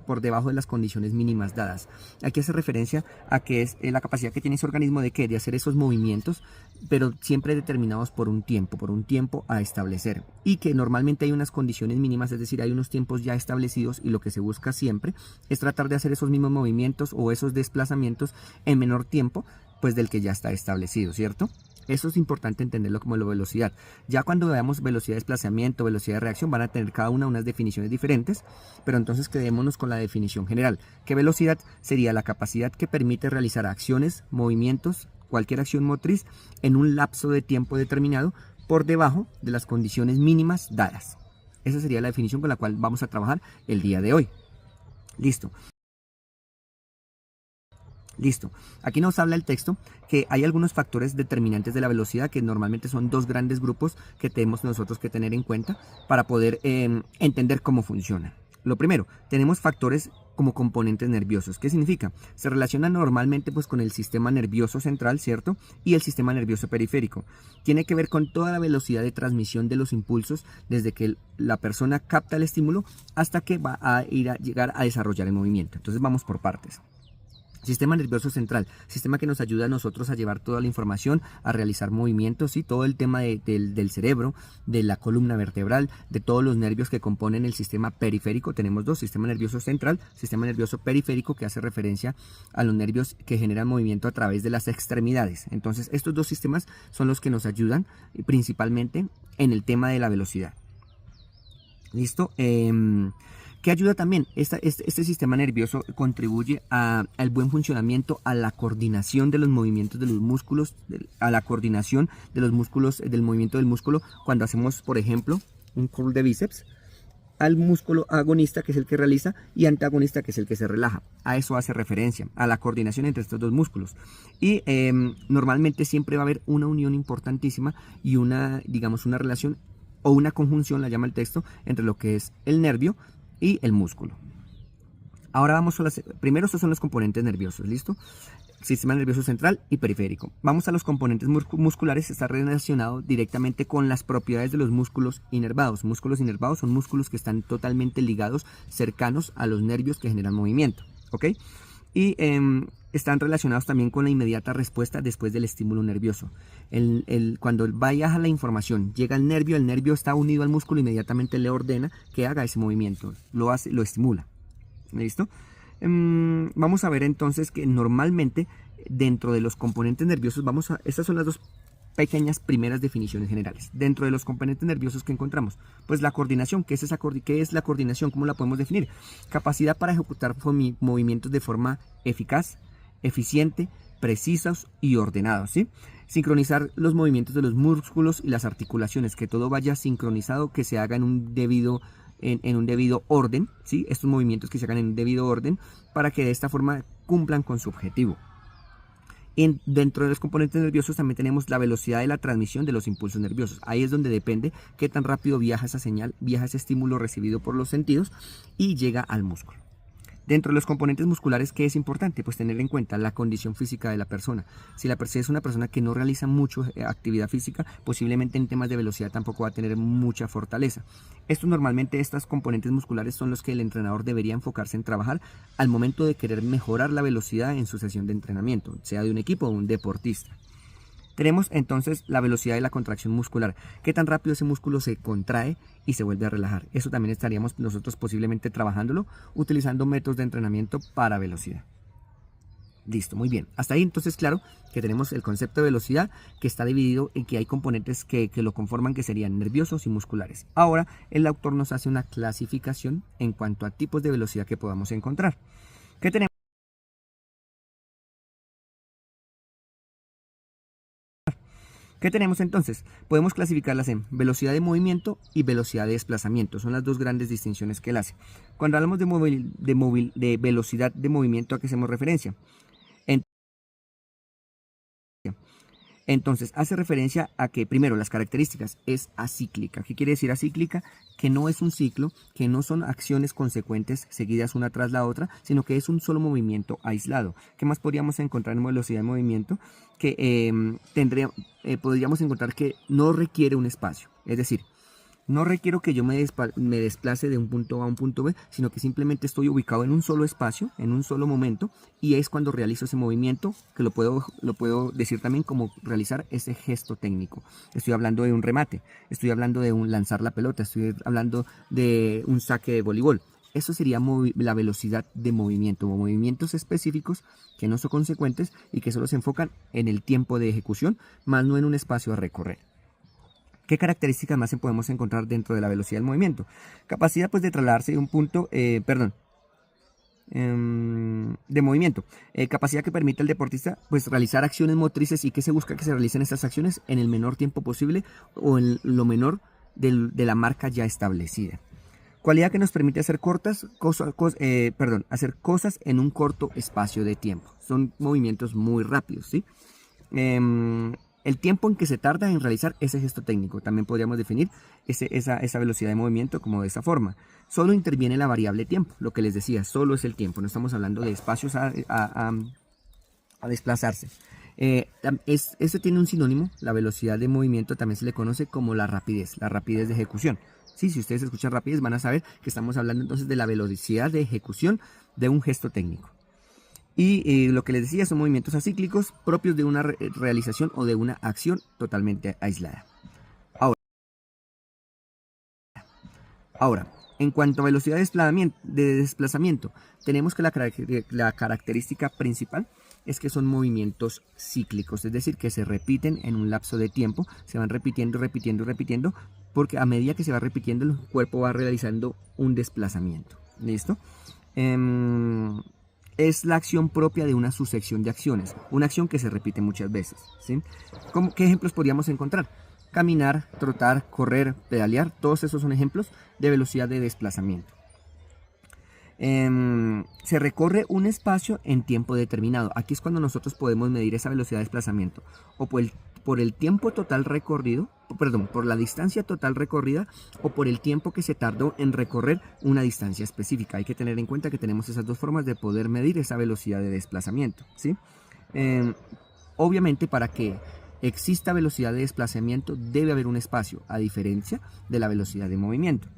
Por debajo de las condiciones mínimas dadas. Aquí hace referencia a que es la capacidad que tiene ese organismo de hacer esos movimientos, pero siempre determinados por un tiempo a establecer. Y que normalmente hay unas condiciones mínimas, es decir, hay unos tiempos ya establecidos y lo que se busca siempre es tratar de hacer esos mismos movimientos o esos desplazamientos en menor tiempo pues del que ya está establecido, ¿cierto? Eso es importante entenderlo como la velocidad. Ya cuando veamos velocidad de desplazamiento, velocidad de reacción, van a tener cada una unas definiciones diferentes, pero entonces quedémonos con la definición general, que velocidad sería la capacidad que permite realizar acciones, movimientos, cualquier acción motriz en un lapso de tiempo determinado por debajo de las condiciones mínimas dadas. Esa sería la definición con la cual vamos a trabajar el día de hoy. Listo. Listo. Aquí nos habla el texto que hay algunos factores determinantes de la velocidad que normalmente son dos grandes grupos que tenemos nosotros que tener en cuenta para poder entender cómo funciona. Lo primero, tenemos factores como componentes nerviosos. ¿Qué significa? Se relacionan normalmente pues con el sistema nervioso central, ¿cierto? Y el sistema nervioso periférico. Tiene que ver con toda la velocidad de transmisión de los impulsos desde que la persona capta el estímulo hasta que va a llegar a desarrollar el movimiento. Entonces vamos por partes. Sistema nervioso central, sistema que nos ayuda a nosotros a llevar toda la información, a realizar movimientos y todo el tema del cerebro, de la columna vertebral, de todos los nervios que componen el sistema periférico. Tenemos dos, sistema nervioso central, sistema nervioso periférico, que hace referencia a los nervios que generan movimiento a través de las extremidades. Entonces estos dos sistemas son los que nos ayudan principalmente en el tema de la velocidad. ¿Listo? ¿Qué ayuda también? Este sistema nervioso contribuye al buen funcionamiento, a la coordinación de los movimientos de los músculos, a la coordinación de los músculos, del movimiento del músculo cuando hacemos, por ejemplo, un curl de bíceps, al músculo agonista, que es el que realiza, y antagonista, que es el que se relaja. A eso hace referencia, a la coordinación entre estos dos músculos. Y normalmente siempre va a haber una unión importantísima y digamos, una relación o una conjunción, la llama el texto, entre lo que es el nervio y el músculo. Ahora vamos a primero estos son los componentes nerviosos, ¿listo? Sistema nervioso central y periférico. Vamos a los componentes musculares. Está relacionado directamente con las propiedades de los músculos inervados. Músculos inervados son músculos que están totalmente ligados, cercanos a los nervios que generan movimiento, ¿ok? Y están relacionados también con la inmediata respuesta después del estímulo nervioso. Cuando vaya la información, llega al nervio, el nervio está unido al músculo, inmediatamente le ordena que haga ese movimiento, lo estimula. ¿Listo? Vamos a ver entonces que normalmente dentro de los componentes nerviosos, estas son las dos pequeñas primeras definiciones generales. Dentro de los componentes nerviosos que encontramos, pues la coordinación. ¿Qué es la coordinación? ¿Cómo la podemos definir? Capacidad para ejecutar movimientos de forma eficaz, eficiente, precisos y ordenados, ¿sí? Sincronizar los movimientos de los músculos y las articulaciones, que todo vaya sincronizado, que se haga en un debido orden, ¿sí? Estos movimientos que se hagan en un debido orden para que de esta forma cumplan con su objetivo. Dentro de los componentes nerviosos también tenemos la velocidad de la transmisión de los impulsos nerviosos. Ahí es donde depende qué tan rápido viaja esa señal, viaja ese estímulo recibido por los sentidos y llega al músculo. Dentro de los componentes musculares, ¿qué es importante? Pues tener en cuenta la condición física de la persona. Si la persona es una persona que no realiza mucho actividad física, posiblemente en temas de velocidad tampoco va a tener mucha fortaleza. Estos componentes musculares son los que el entrenador debería enfocarse en trabajar al momento de querer mejorar la velocidad en su sesión de entrenamiento, sea de un equipo o un deportista. Tenemos entonces la velocidad de la contracción muscular. ¿Qué tan rápido ese músculo se contrae y se vuelve a relajar? Eso también estaríamos nosotros posiblemente trabajándolo utilizando métodos de entrenamiento para velocidad. Listo, muy bien. Hasta ahí entonces claro que tenemos el concepto de velocidad, que está dividido en que hay componentes que lo conforman, que serían nerviosos y musculares. Ahora el autor nos hace una clasificación en cuanto a tipos de velocidad que podamos encontrar. ¿Qué tenemos? ¿Qué tenemos entonces? Podemos clasificarlas en velocidad de movimiento y velocidad de desplazamiento. Son las dos grandes distinciones que él hace. Cuando hablamos de velocidad de movimiento, ¿a qué hacemos referencia? Entonces, hace referencia a que, primero, las características es acíclica. ¿Qué quiere decir acíclica? Que no es un ciclo, que no son acciones consecuentes seguidas una tras la otra, sino que es un solo movimiento aislado. ¿Qué más podríamos encontrar en velocidad de movimiento? Que podríamos encontrar que no requiere un espacio. Es decir, no requiero que yo me desplace de un punto A a un punto B, sino que simplemente estoy ubicado en un solo espacio, en un solo momento, y es cuando realizo ese movimiento, que lo puedo decir también como realizar ese gesto técnico. Estoy hablando de un remate, estoy hablando de un lanzar la pelota, estoy hablando de un saque de voleibol. Eso sería la velocidad de movimiento, o movimientos específicos que no son consecuentes y que solo se enfocan en el tiempo de ejecución, más no en un espacio a recorrer. ¿Qué características más podemos encontrar dentro de la velocidad del movimiento? Capacidad pues de trasladarse de un punto, de movimiento. Capacidad que permite al deportista pues realizar acciones motrices y que se busca que se realicen estas acciones en el menor tiempo posible o en lo menor de la marca ya establecida. Cualidad que nos permite hacer hacer cosas en un corto espacio de tiempo. Son movimientos muy rápidos, ¿sí? El tiempo en que se tarda en realizar ese gesto técnico. También podríamos definir esa velocidad de movimiento como de esta forma. Solo interviene la variable tiempo, lo que les decía, solo es el tiempo. No estamos hablando de espacios a desplazarse. Eso tiene un sinónimo, la velocidad de movimiento también se le conoce como la rapidez de ejecución. Sí, si ustedes escuchan rapidez van a saber que estamos hablando entonces de la velocidad de ejecución de un gesto técnico. Y lo que les decía son movimientos acíclicos propios de una realización o de una acción totalmente aislada. Ahora, en cuanto a velocidad de desplazamiento, tenemos que la característica principal es que son movimientos cíclicos, es decir, que se repiten en un lapso de tiempo, se van repitiendo, porque a medida que se va repitiendo el cuerpo va realizando un desplazamiento. ¿Listo? Es la acción propia de una sucesión de acciones, una acción que se repite muchas veces, ¿sí? ¿Qué ejemplos podríamos encontrar? Caminar, trotar, correr, pedalear, todos esos son ejemplos de velocidad de desplazamiento. Se recorre un espacio en tiempo determinado. Aquí es cuando nosotros podemos medir esa velocidad de desplazamiento o por el tiempo total recorrido, por la distancia total recorrida o por el tiempo que se tardó en recorrer una distancia específica. Hay que tener en cuenta que tenemos esas dos formas de poder medir esa velocidad de desplazamiento, ¿sí? Obviamente, para que exista velocidad de desplazamiento debe haber un espacio, a diferencia de la velocidad de movimiento.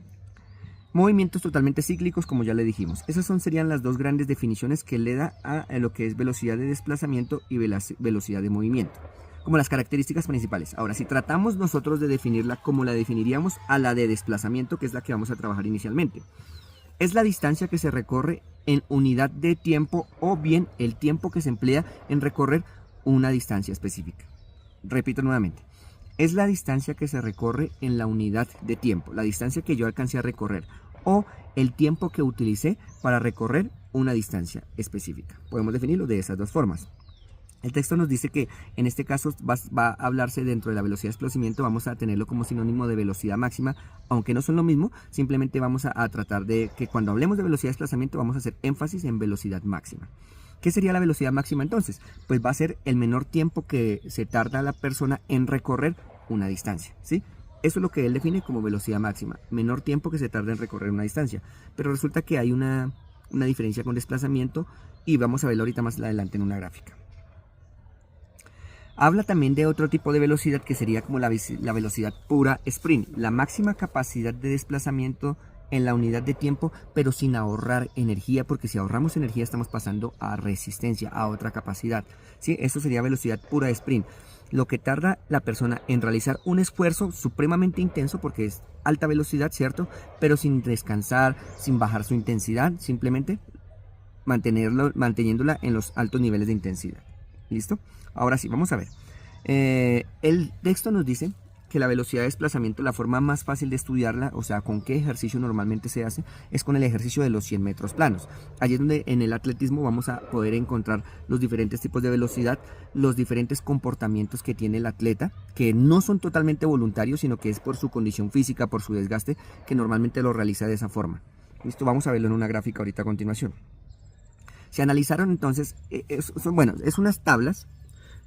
Movimientos totalmente cíclicos, como ya le dijimos. Esas serían las dos grandes definiciones que le da a lo que es velocidad de desplazamiento y velocidad de movimiento, como las características principales. Ahora, si tratamos nosotros de definirla como la definiríamos a la de desplazamiento, que es la que vamos a trabajar inicialmente, es la distancia que se recorre en unidad de tiempo o bien el tiempo que se emplea en recorrer una distancia específica. Repito nuevamente. Es la distancia que se recorre en la unidad de tiempo, la distancia que yo alcancé a recorrer o el tiempo que utilicé para recorrer una distancia específica. Podemos definirlo de esas dos formas. El texto nos dice que en este caso va a hablarse dentro de la velocidad de desplazamiento, vamos a tenerlo como sinónimo de velocidad máxima, aunque no son lo mismo, simplemente vamos a tratar de que cuando hablemos de velocidad de desplazamiento vamos a hacer énfasis en velocidad máxima. ¿Qué sería la velocidad máxima entonces? Pues va a ser el menor tiempo que se tarda la persona en recorrer una distancia, ¿sí? Eso es lo que él define como velocidad máxima, menor tiempo que se tarda en recorrer una distancia. Pero resulta que hay una diferencia con desplazamiento y vamos a verlo ahorita más adelante en una gráfica. Habla también de otro tipo de velocidad que sería como la velocidad pura sprint, la máxima capacidad de desplazamiento en la unidad de tiempo, pero sin ahorrar energía, porque si ahorramos energía estamos pasando a resistencia, a otra capacidad, ¿sí? Eso sería velocidad pura sprint, lo que tarda la persona en realizar un esfuerzo supremamente intenso, porque es alta velocidad, ¿cierto? Pero sin descansar, sin bajar su intensidad, simplemente manteniéndola en los altos niveles de intensidad. ¿Listo? Ahora sí, vamos a ver. El texto nos dice que la velocidad de desplazamiento, la forma más fácil de estudiarla, o sea, con qué ejercicio normalmente se hace, es con el ejercicio de los 100 metros planos. Allí es donde en el atletismo vamos a poder encontrar los diferentes tipos de velocidad, los diferentes comportamientos que tiene el atleta, que no son totalmente voluntarios, sino que es por su condición física, por su desgaste, que normalmente lo realiza de esa forma. Listo, vamos a verlo en una gráfica ahorita a continuación. Se analizaron entonces, es unas tablas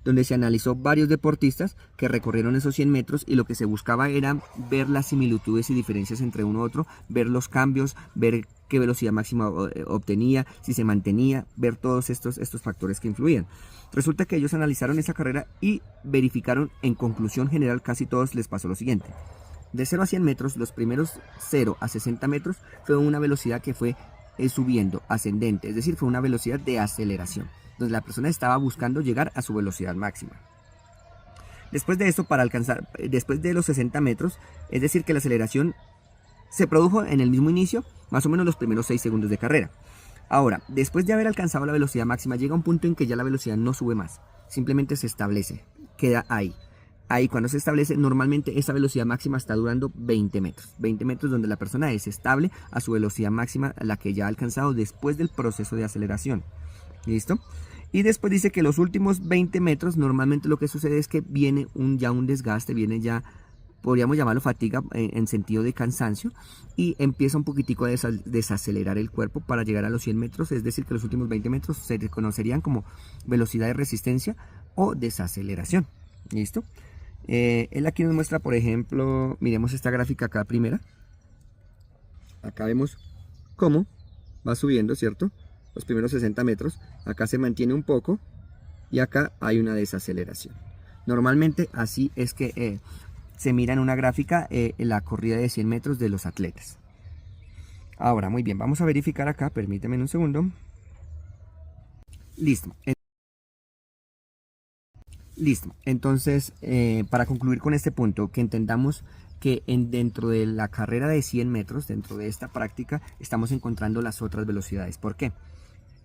donde se analizó varios deportistas que recorrieron esos 100 metros y lo que se buscaba era ver las similitudes y diferencias entre uno y otro, ver los cambios, ver qué velocidad máxima obtenía, si se mantenía, ver todos estos factores que influían. Resulta que ellos analizaron esa carrera y verificaron, en conclusión general, casi todos les pasó lo siguiente. De 0 a 100 metros, los primeros 0 a 60 metros fue una velocidad que fue subiendo, ascendente, es decir, fue una velocidad de aceleración, donde la persona estaba buscando llegar a su velocidad máxima. Después de eso, después de los 60 metros, es decir, que la aceleración se produjo en el mismo inicio, más o menos los primeros 6 segundos de carrera. Ahora, después de haber alcanzado la velocidad máxima, llega un punto en que ya la velocidad no sube más, simplemente se establece, queda ahí. Ahí cuando se establece, normalmente esa velocidad máxima está durando 20 metros. 20 metros donde la persona es estable a su velocidad máxima, la que ya ha alcanzado después del proceso de aceleración. ¿Listo? Y después dice que los últimos 20 metros, normalmente lo que sucede es que viene ya un desgaste, viene ya podríamos llamarlo fatiga en sentido de cansancio, y empieza un poquitico a desacelerar el cuerpo para llegar a los 100 metros, es decir, que los últimos 20 metros se reconocerían como velocidad de resistencia o desaceleración. ¿Listo? Él aquí nos muestra, por ejemplo, miremos esta gráfica acá primera. Acá vemos cómo va subiendo, ¿cierto? Los primeros 60 metros, acá se mantiene un poco y acá hay una desaceleración. Normalmente así es que se mira en una gráfica la corrida de 100 metros de los atletas. Ahora, muy bien, vamos a verificar acá, permíteme un segundo. Listo. Listo. Entonces, para concluir con este punto, que entendamos que dentro de la carrera de 100 metros, dentro de esta práctica, estamos encontrando las otras velocidades. ¿Por qué?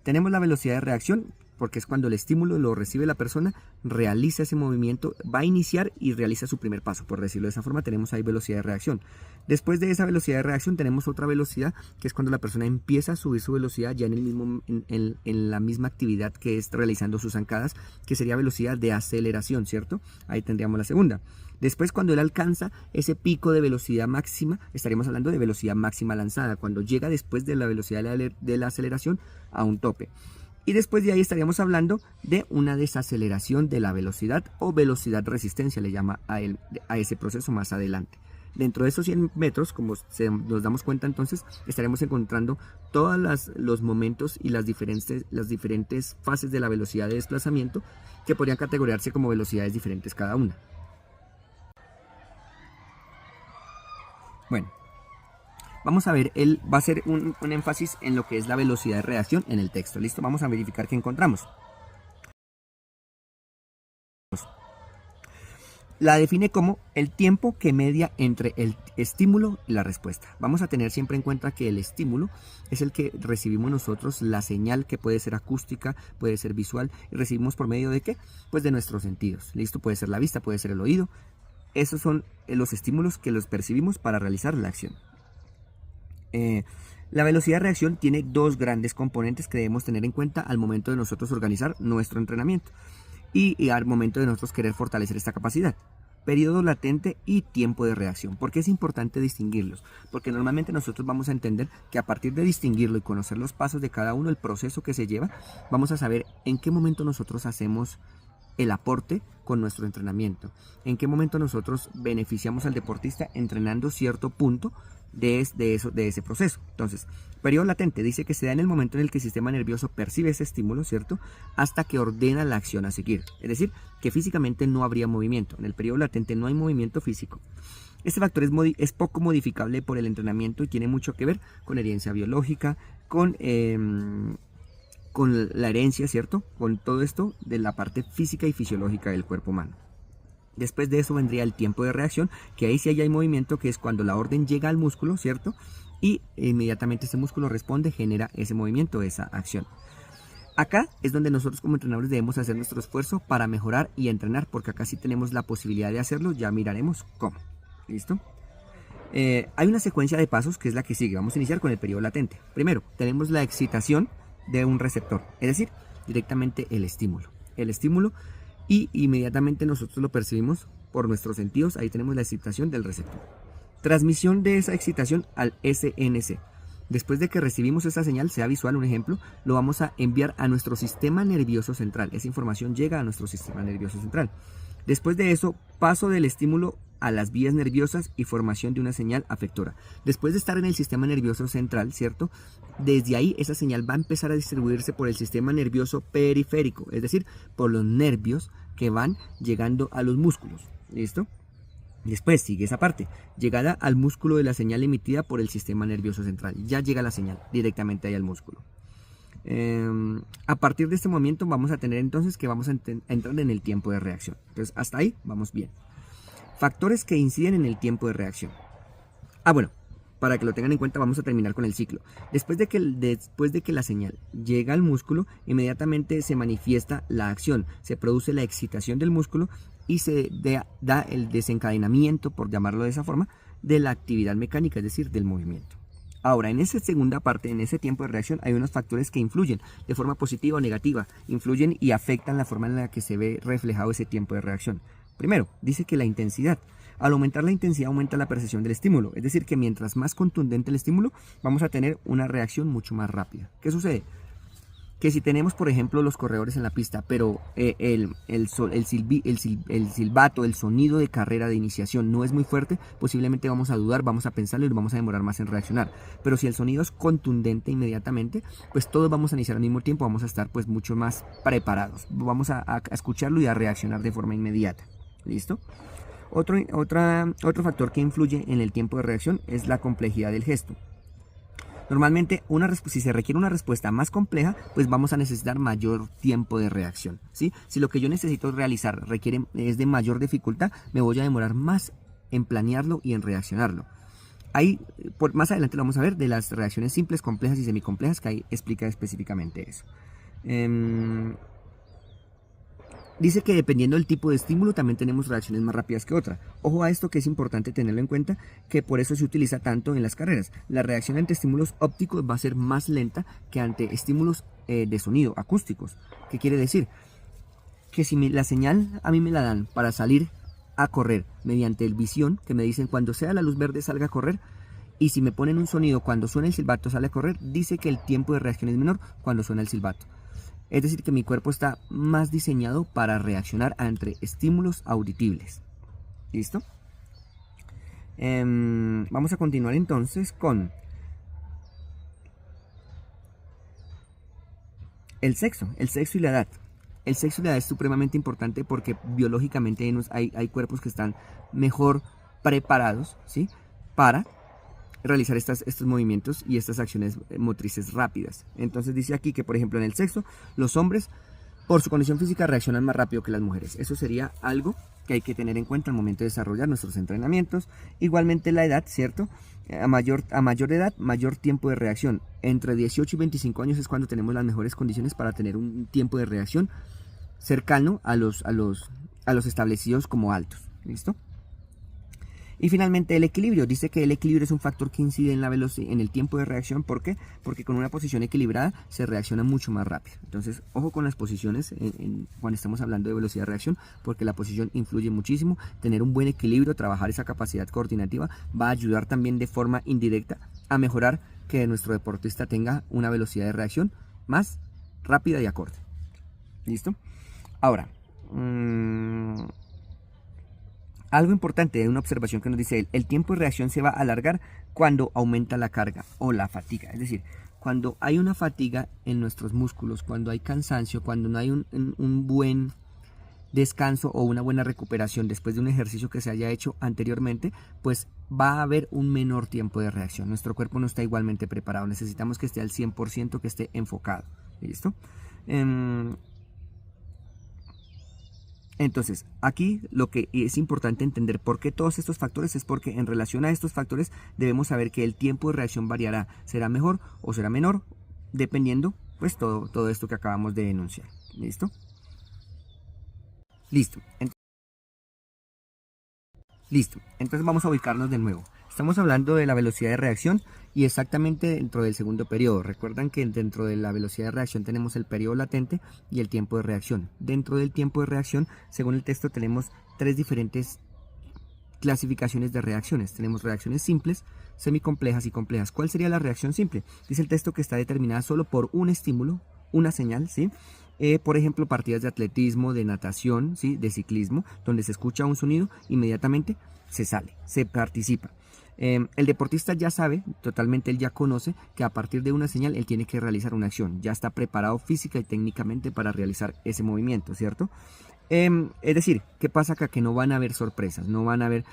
Tenemos la velocidad de reacción, porque es cuando el estímulo lo recibe la persona, realiza ese movimiento, va a iniciar y realiza su primer paso, por decirlo de esa forma. Tenemos ahí velocidad de reacción. Después de esa velocidad de reacción tenemos otra velocidad, que es cuando la persona empieza a subir su velocidad ya en la misma actividad que es realizando sus zancadas, que sería velocidad de aceleración, ¿cierto? Ahí tendríamos la segunda. Después, cuando él alcanza ese pico de velocidad máxima, estaríamos hablando de velocidad máxima lanzada, cuando llega después de la velocidad de la aceleración a un tope. Y después de ahí estaríamos hablando de una desaceleración de la velocidad o velocidad resistencia, le llama a ese proceso más adelante. Dentro de esos 100 metros, como nos damos cuenta entonces, estaremos encontrando todos los momentos y las diferentes fases de la velocidad de desplazamiento que podrían categorizarse como velocidades diferentes cada una. Bueno, vamos a ver, él va a hacer un énfasis en lo que es la velocidad de reacción en el texto. ¿Listo? Vamos a verificar qué encontramos. La define como el tiempo que media entre el estímulo y la respuesta. Vamos a tener siempre en cuenta que el estímulo es el que recibimos nosotros, la señal que puede ser acústica, puede ser visual, y recibimos por medio de ¿qué? Pues de nuestros sentidos. ¿Listo? Puede ser la vista, puede ser el oído. Esos son los estímulos que los percibimos para realizar la acción. La velocidad de reacción tiene dos grandes componentes que debemos tener en cuenta al momento de nosotros organizar nuestro entrenamiento y al momento de nosotros querer fortalecer esta capacidad. Periodo latente y tiempo de reacción. ¿Por qué es importante distinguirlos? Porque normalmente nosotros vamos a entender que a partir de distinguirlo y conocer los pasos de cada uno, el proceso que se lleva, vamos a saber en qué momento nosotros hacemos el aporte con nuestro entrenamiento, en qué momento nosotros beneficiamos al deportista entrenando cierto punto de ese proceso. Entonces, periodo latente dice que se da en el momento en el que el sistema nervioso percibe ese estímulo, ¿cierto? Hasta que ordena la acción a seguir. Es decir, que físicamente no habría movimiento. En el periodo latente no hay movimiento físico. Este factor es poco modificable por el entrenamiento y tiene mucho que ver con herencia biológica, con la herencia, ¿cierto? Con todo esto de la parte física y fisiológica del cuerpo humano. Después de eso vendría el tiempo de reacción, que ahí sí hay movimiento, que es cuando la orden llega al músculo, ¿cierto? Y inmediatamente ese músculo responde, genera ese movimiento, esa acción. Acá es donde nosotros como entrenadores debemos hacer nuestro esfuerzo para mejorar y entrenar, porque acá sí tenemos la posibilidad de hacerlo, ya miraremos cómo. ¿Listo? Hay una secuencia de pasos que es la que sigue. Vamos a iniciar con el periodo latente. Primero, tenemos la excitación de un receptor, es decir, directamente el estímulo. Y inmediatamente nosotros lo percibimos por nuestros sentidos. Ahí tenemos la excitación del receptor. Transmisión de esa excitación al SNC. Después de que recibimos esa señal, sea visual, un ejemplo, lo vamos a enviar a nuestro sistema nervioso central. Esa información llega a nuestro sistema nervioso central. Después de eso, paso del estímulo a las vías nerviosas y formación de una señal afectora. Después de estar en el sistema nervioso central, ¿cierto? Desde ahí esa señal va a empezar a distribuirse por el sistema nervioso periférico, es decir, por los nervios que van llegando a los músculos. ¿Listo? Después sigue esa parte, llegada al músculo de la señal emitida por el sistema nervioso central. Ya llega la señal directamente ahí al músculo. A partir de este momento vamos a tener entonces que vamos a entrar en el tiempo de reacción. Entonces hasta ahí vamos bien. Factores que inciden en el tiempo de reacción. Bueno, para que lo tengan en cuenta vamos a terminar con el ciclo. Después de que la señal llega al músculo, inmediatamente se manifiesta la acción, se produce la excitación del músculo y se da el desencadenamiento, por llamarlo de esa forma, de la actividad mecánica, es decir, del movimiento. Ahora, en esa segunda parte, en ese tiempo de reacción, hay unos factores que influyen de forma positiva o negativa, influyen y afectan la forma en la que se ve reflejado ese tiempo de reacción. Primero, dice que la intensidad. Al aumentar la intensidad aumenta la percepción del estímulo, es decir, que mientras más contundente el estímulo, vamos a tener una reacción mucho más rápida. ¿Qué sucede? Que si tenemos, por ejemplo, los corredores en la pista, pero el silbato, el sonido de carrera de iniciación no es muy fuerte, posiblemente vamos a dudar, vamos a pensarlo y vamos a demorar más en reaccionar. Pero si el sonido es contundente inmediatamente, pues todos vamos a iniciar al mismo tiempo, vamos a estar pues mucho más preparados. Vamos a escucharlo y a reaccionar de forma inmediata. ¿Listo? Otro factor que influye en el tiempo de reacción es la complejidad del gesto. Normalmente, si se requiere una respuesta más compleja, pues vamos a necesitar mayor tiempo de reacción, ¿sí? Si lo que yo necesito realizar es de mayor dificultad, me voy a demorar más en planearlo y en reaccionarlo. Ahí, más adelante lo vamos a ver de las reacciones simples, complejas y semicomplejas, que ahí explica específicamente eso. Dice que dependiendo del tipo de estímulo también tenemos reacciones más rápidas que otra. Ojo a esto, que es importante tenerlo en cuenta, que por eso se utiliza tanto en las carreras. La reacción ante estímulos ópticos va a ser más lenta que ante estímulos de sonido, acústicos. ¿Qué quiere decir? Que si la señal a mí me la dan para salir a correr mediante el visión, que me dicen cuando sea la luz verde salga a correr, y si me ponen un sonido cuando suena el silbato sale a correr, dice que el tiempo de reacción es menor cuando suena el silbato. Es decir, que mi cuerpo está más diseñado para reaccionar ante estímulos audibles. ¿Listo? Vamos a continuar entonces con el sexo y la edad. El sexo y la edad es supremamente importante porque biológicamente hay cuerpos que están mejor preparados, ¿sí?, para realizar estos movimientos y estas acciones motrices rápidas. Entonces dice aquí que, por ejemplo, en el sexo, los hombres, por su condición física, reaccionan más rápido que las mujeres. Eso sería algo que hay que tener en cuenta al momento de desarrollar nuestros entrenamientos. Igualmente la edad, ¿cierto? A mayor edad, mayor tiempo de reacción. Entre 18 y 25 años es cuando tenemos las mejores condiciones para tener un tiempo de reacción cercano a los establecidos como altos. ¿Listo? Y finalmente el equilibrio. Dice que el equilibrio es un factor que incide en en el tiempo de reacción. ¿Por qué? Porque con una posición equilibrada se reacciona mucho más rápido. Entonces, ojo con las posiciones cuando estamos hablando de velocidad de reacción, porque la posición influye muchísimo. Tener un buen equilibrio, trabajar esa capacidad coordinativa, va a ayudar también de forma indirecta a mejorar que nuestro deportista tenga una velocidad de reacción más rápida y acorde. ¿Listo? Ahora, algo importante, una observación que nos dice él: el tiempo de reacción se va a alargar cuando aumenta la carga o la fatiga. Es decir, cuando hay una fatiga en nuestros músculos, cuando hay cansancio, cuando no hay un buen descanso o una buena recuperación después de un ejercicio que se haya hecho anteriormente, pues va a haber un menor tiempo de reacción. Nuestro cuerpo no está igualmente preparado. Necesitamos que esté al 100%, que esté enfocado. ¿Listo? Entonces, aquí lo que es importante entender por qué todos estos factores es porque en relación a estos factores debemos saber que el tiempo de reacción variará, será mejor o será menor, dependiendo pues todo esto que acabamos de denunciar. ¿Listo? Listo. Listo. Entonces vamos a ubicarnos de nuevo. Estamos hablando de la velocidad de reacción y exactamente dentro del segundo periodo. Recuerdan que dentro de la velocidad de reacción tenemos el periodo latente y el tiempo de reacción. Dentro del tiempo de reacción, según el texto, tenemos tres diferentes clasificaciones de reacciones. Tenemos reacciones simples, semicomplejas y complejas. ¿Cuál sería la reacción simple? Dice el texto que está determinada solo por un estímulo, una señal, ¿sí? Por ejemplo, partidas de atletismo, de natación, ¿sí?, de ciclismo, donde se escucha un sonido, inmediatamente se sale, se participa. El deportista ya sabe, totalmente él ya conoce que a partir de una señal él tiene que realizar una acción, ya está preparado física y técnicamente para realizar ese movimiento, ¿cierto? Es decir, ¿qué pasa acá? Que no van a haber sorpresas, no van a haber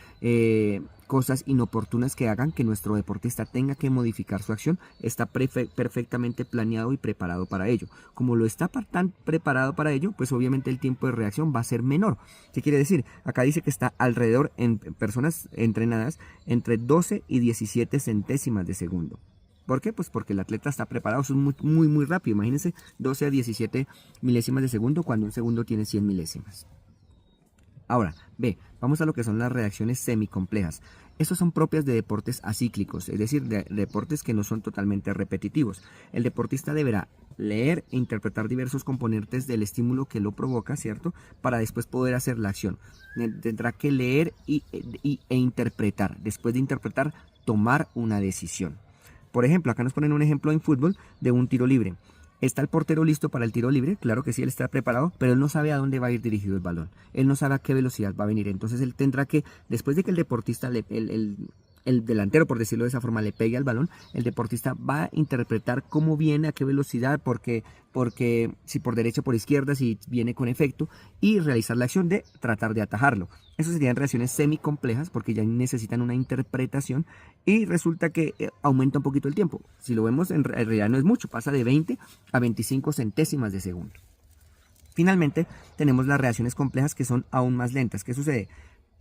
cosas inoportunas que hagan que nuestro deportista tenga que modificar su acción. Está perfectamente planeado y preparado para ello. Como lo está tan preparado para ello, pues obviamente el tiempo de reacción va a ser menor. ¿Qué quiere decir? Acá dice que está alrededor, en personas entrenadas, entre 12 y 17 centésimas de segundo. ¿Por qué? Pues porque el atleta está preparado, es muy rápido. Imagínense 12 a 17 milésimas de segundo cuando un segundo tiene 100 milésimas. Ahora, vamos a lo que son las reacciones semicomplejas. Estos son propias de deportes acíclicos, es decir, de deportes que no son totalmente repetitivos. El deportista deberá leer e interpretar diversos componentes del estímulo que lo provoca, ¿cierto? Para después poder hacer la acción. Tendrá que leer e interpretar. Después de interpretar, tomar una decisión. Por ejemplo, acá nos ponen un ejemplo en fútbol de un tiro libre. ¿Está el portero listo para el tiro libre? Claro que sí, él está preparado, pero él no sabe a dónde va a ir dirigido el balón. Él no sabe a qué velocidad va a venir. Entonces él tendrá que, después de que el deportista, el delantero, por decirlo de esa forma, le pegue al balón, el deportista va a interpretar cómo viene, a qué velocidad, porque si por derecha o por izquierda, si viene con efecto, y realizar la acción de tratar de atajarlo. Eso serían reacciones semicomplejas porque ya necesitan una interpretación y resulta que aumenta un poquito el tiempo. Si lo vemos, en realidad no es mucho, pasa de 20 a 25 centésimas de segundo. Finalmente, tenemos las reacciones complejas que son aún más lentas. ¿Qué sucede?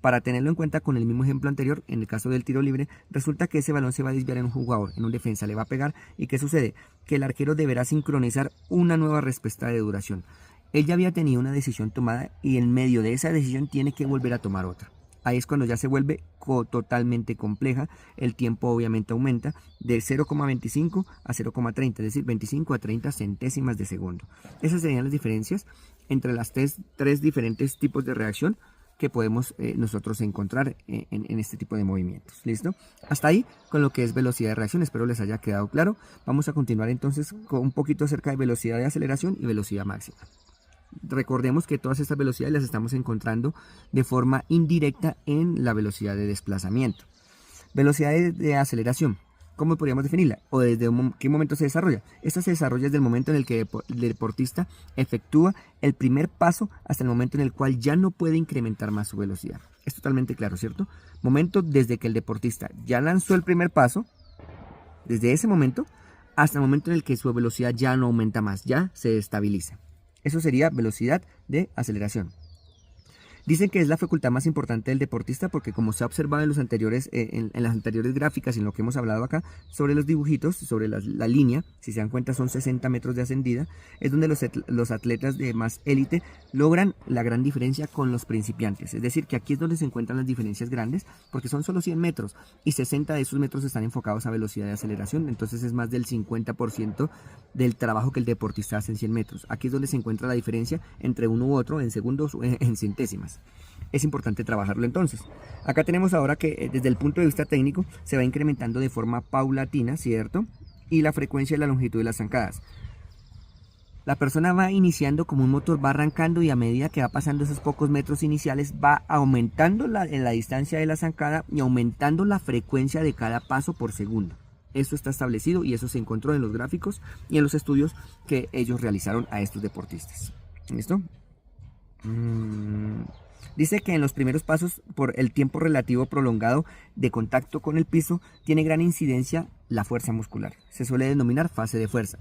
Para tenerlo en cuenta con el mismo ejemplo anterior, en el caso del tiro libre, resulta que ese balón se va a desviar en un jugador, en un defensa le va a pegar. ¿Y qué sucede? Que el arquero deberá sincronizar una nueva respuesta de duración. Él ya había tenido una decisión tomada y en medio de esa decisión tiene que volver a tomar otra. Ahí es cuando ya se vuelve totalmente compleja, el tiempo obviamente aumenta de 0,25 a 0,30, es decir, 25 a 30 centésimas de segundo. Esas serían las diferencias entre las tres diferentes tipos de reacción que podemos nosotros encontrar en este tipo de movimientos. ¿Listo? Hasta ahí con lo que es velocidad de reacción, espero les haya quedado claro. Vamos a continuar entonces con un poquito acerca de velocidad de aceleración y velocidad máxima. Recordemos que todas estas velocidades las estamos encontrando de forma indirecta en la velocidad de desplazamiento. Velocidad de aceleración, ¿cómo podríamos definirla? ¿O desde qué momento se desarrolla? Esta se desarrolla desde el momento en el que el deportista efectúa el primer paso hasta el momento en el cual ya no puede incrementar más su velocidad. Es totalmente claro, ¿cierto? Momento desde que el deportista ya lanzó el primer paso, desde ese momento hasta el momento en el que su velocidad ya no aumenta más, ya se estabiliza. Eso sería velocidad de aceleración. Dicen que es la facultad más importante del deportista porque como se ha observado en los anteriores, en las anteriores gráficas, en lo que hemos hablado acá, sobre los dibujitos, sobre la línea, si se dan cuenta son 60 metros de ascendida, es donde los atletas de más élite logran la gran diferencia con los principiantes. Es decir, que aquí es donde se encuentran las diferencias grandes porque son solo 100 metros y 60 de esos metros están enfocados a velocidad de aceleración, entonces es más del 50% del trabajo que el deportista hace en 100 metros. Aquí es donde se encuentra la diferencia entre uno u otro en segundos o en centésimas. Es importante trabajarlo entonces. Acá tenemos ahora que desde el punto de vista técnico se va incrementando de forma paulatina, ¿cierto? Y la frecuencia y la longitud de las zancadas. La persona va iniciando como un motor, va arrancando y a medida que va pasando esos pocos metros iniciales va aumentando la distancia de la zancada y aumentando la frecuencia de cada paso por segundo. Esto está establecido y eso se encontró en los gráficos y en los estudios que ellos realizaron a estos deportistas. ¿Listo? Dice que en los primeros pasos, por el tiempo relativo prolongado de contacto con el piso, tiene gran incidencia la fuerza muscular. Se suele denominar fase de fuerza.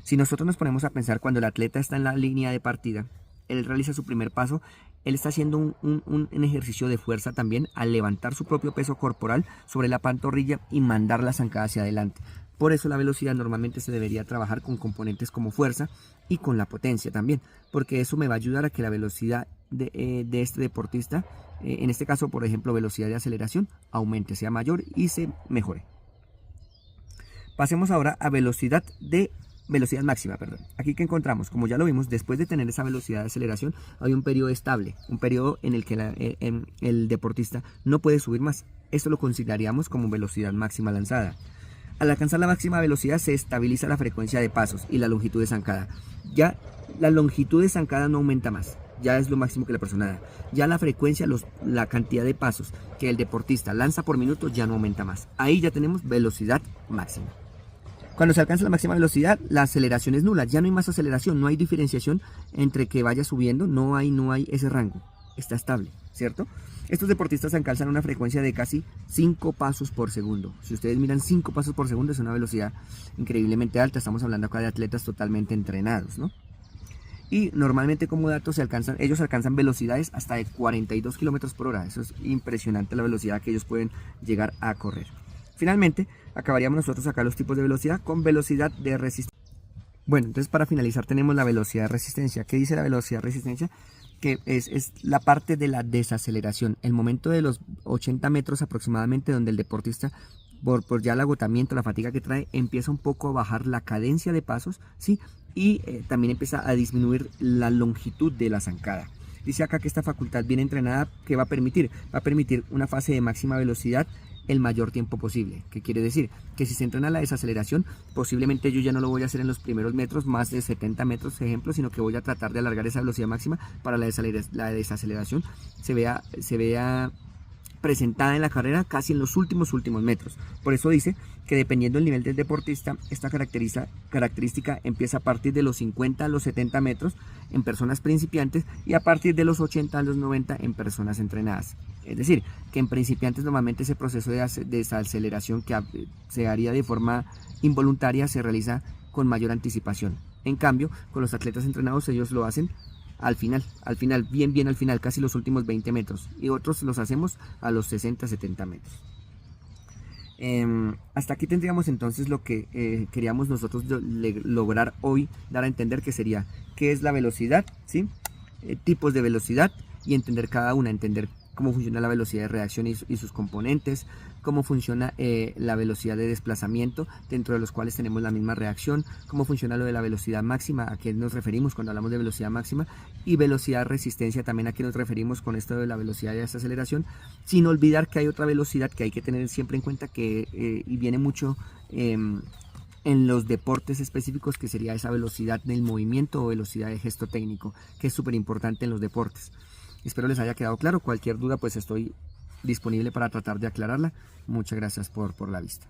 Si nosotros nos ponemos a pensar cuando el atleta está en la línea de partida, él realiza su primer paso, él está haciendo un ejercicio de fuerza también al levantar su propio peso corporal sobre la pantorrilla y mandar la zancada hacia adelante. Por eso la velocidad normalmente se debería trabajar con componentes como fuerza y con la potencia también, porque eso me va a ayudar a que la velocidad de este deportista, en este caso por ejemplo velocidad de aceleración, aumente, sea mayor y se mejore. Pasemos ahora a velocidad máxima, perdón. Aquí que encontramos, como ya lo vimos, después de tener esa velocidad de aceleración, hay un periodo estable, un periodo en el que el deportista no puede subir más. Esto lo consideraríamos como velocidad máxima lanzada. Al alcanzar la máxima velocidad se estabiliza la frecuencia de pasos y la longitud de zancada. Ya la longitud de zancada no aumenta más, ya es lo máximo que la persona da. Ya la frecuencia, la cantidad de pasos que el deportista lanza por minuto ya no aumenta más. Ahí ya tenemos velocidad máxima. Cuando se alcanza la máxima velocidad, la aceleración es nula, ya no hay más aceleración, no hay diferenciación entre que vaya subiendo, no hay ese rango, está estable, ¿cierto? Estos deportistas alcanzan una frecuencia de casi 5 pasos por segundo. Si ustedes miran 5 pasos por segundo es una velocidad increíblemente alta, estamos hablando acá de atletas totalmente entrenados, ¿no? Y normalmente como datos ellos alcanzan velocidades hasta de 42 kilómetros por hora, eso es impresionante la velocidad que ellos pueden llegar a correr. Finalmente, acabaríamos nosotros acá los tipos de velocidad con velocidad de resistencia. Bueno, entonces para finalizar tenemos la velocidad de resistencia. ¿Qué dice la velocidad de resistencia? que es la parte de la desaceleración, el momento de los 80 metros aproximadamente, donde el deportista, por ya el agotamiento, la fatiga que trae, empieza un poco a bajar la cadencia de pasos, ¿sí? Y también empieza a disminuir la longitud de la zancada. Dice acá que esta facultad bien entrenada, ¿qué va a permitir? Va a permitir una fase de máxima velocidad el mayor tiempo posible. ¿Qué quiere decir? Que si se entrena la desaceleración, posiblemente yo ya no lo voy a hacer en los primeros metros, más de 70 metros, ejemplo, sino que voy a tratar de alargar esa velocidad máxima para la desaceleración se vea presentada en la carrera casi en los últimos metros. Por eso dice que dependiendo del nivel del deportista, esta característica empieza a partir de los 50 a los 70 metros en personas principiantes y a partir de los 80 a los 90 en personas entrenadas. Es decir, que en principiantes normalmente ese proceso de desaceleración que se haría de forma involuntaria se realiza con mayor anticipación. En cambio, con los atletas entrenados ellos lo hacen al final, bien al final, casi los últimos 20 metros, y otros los hacemos a los 60, 70 metros. Hasta aquí tendríamos entonces lo que queríamos nosotros lograr hoy, dar a entender que sería qué es la velocidad, ¿sí? Tipos de velocidad y entender cada una, entender cómo funciona la velocidad de reacción y sus componentes, cómo funciona la velocidad de desplazamiento, dentro de los cuales tenemos la misma reacción, cómo funciona lo de la velocidad máxima, a qué nos referimos cuando hablamos de velocidad máxima, y velocidad de resistencia también a qué nos referimos con esto de la velocidad de desaceleración, sin olvidar que hay otra velocidad que hay que tener siempre en cuenta y viene mucho en los deportes específicos, que sería esa velocidad del movimiento o velocidad de gesto técnico, que es súper importante en los deportes. Espero les haya quedado claro. Cualquier duda pues estoy disponible para tratar de aclararla. Muchas gracias por la vista.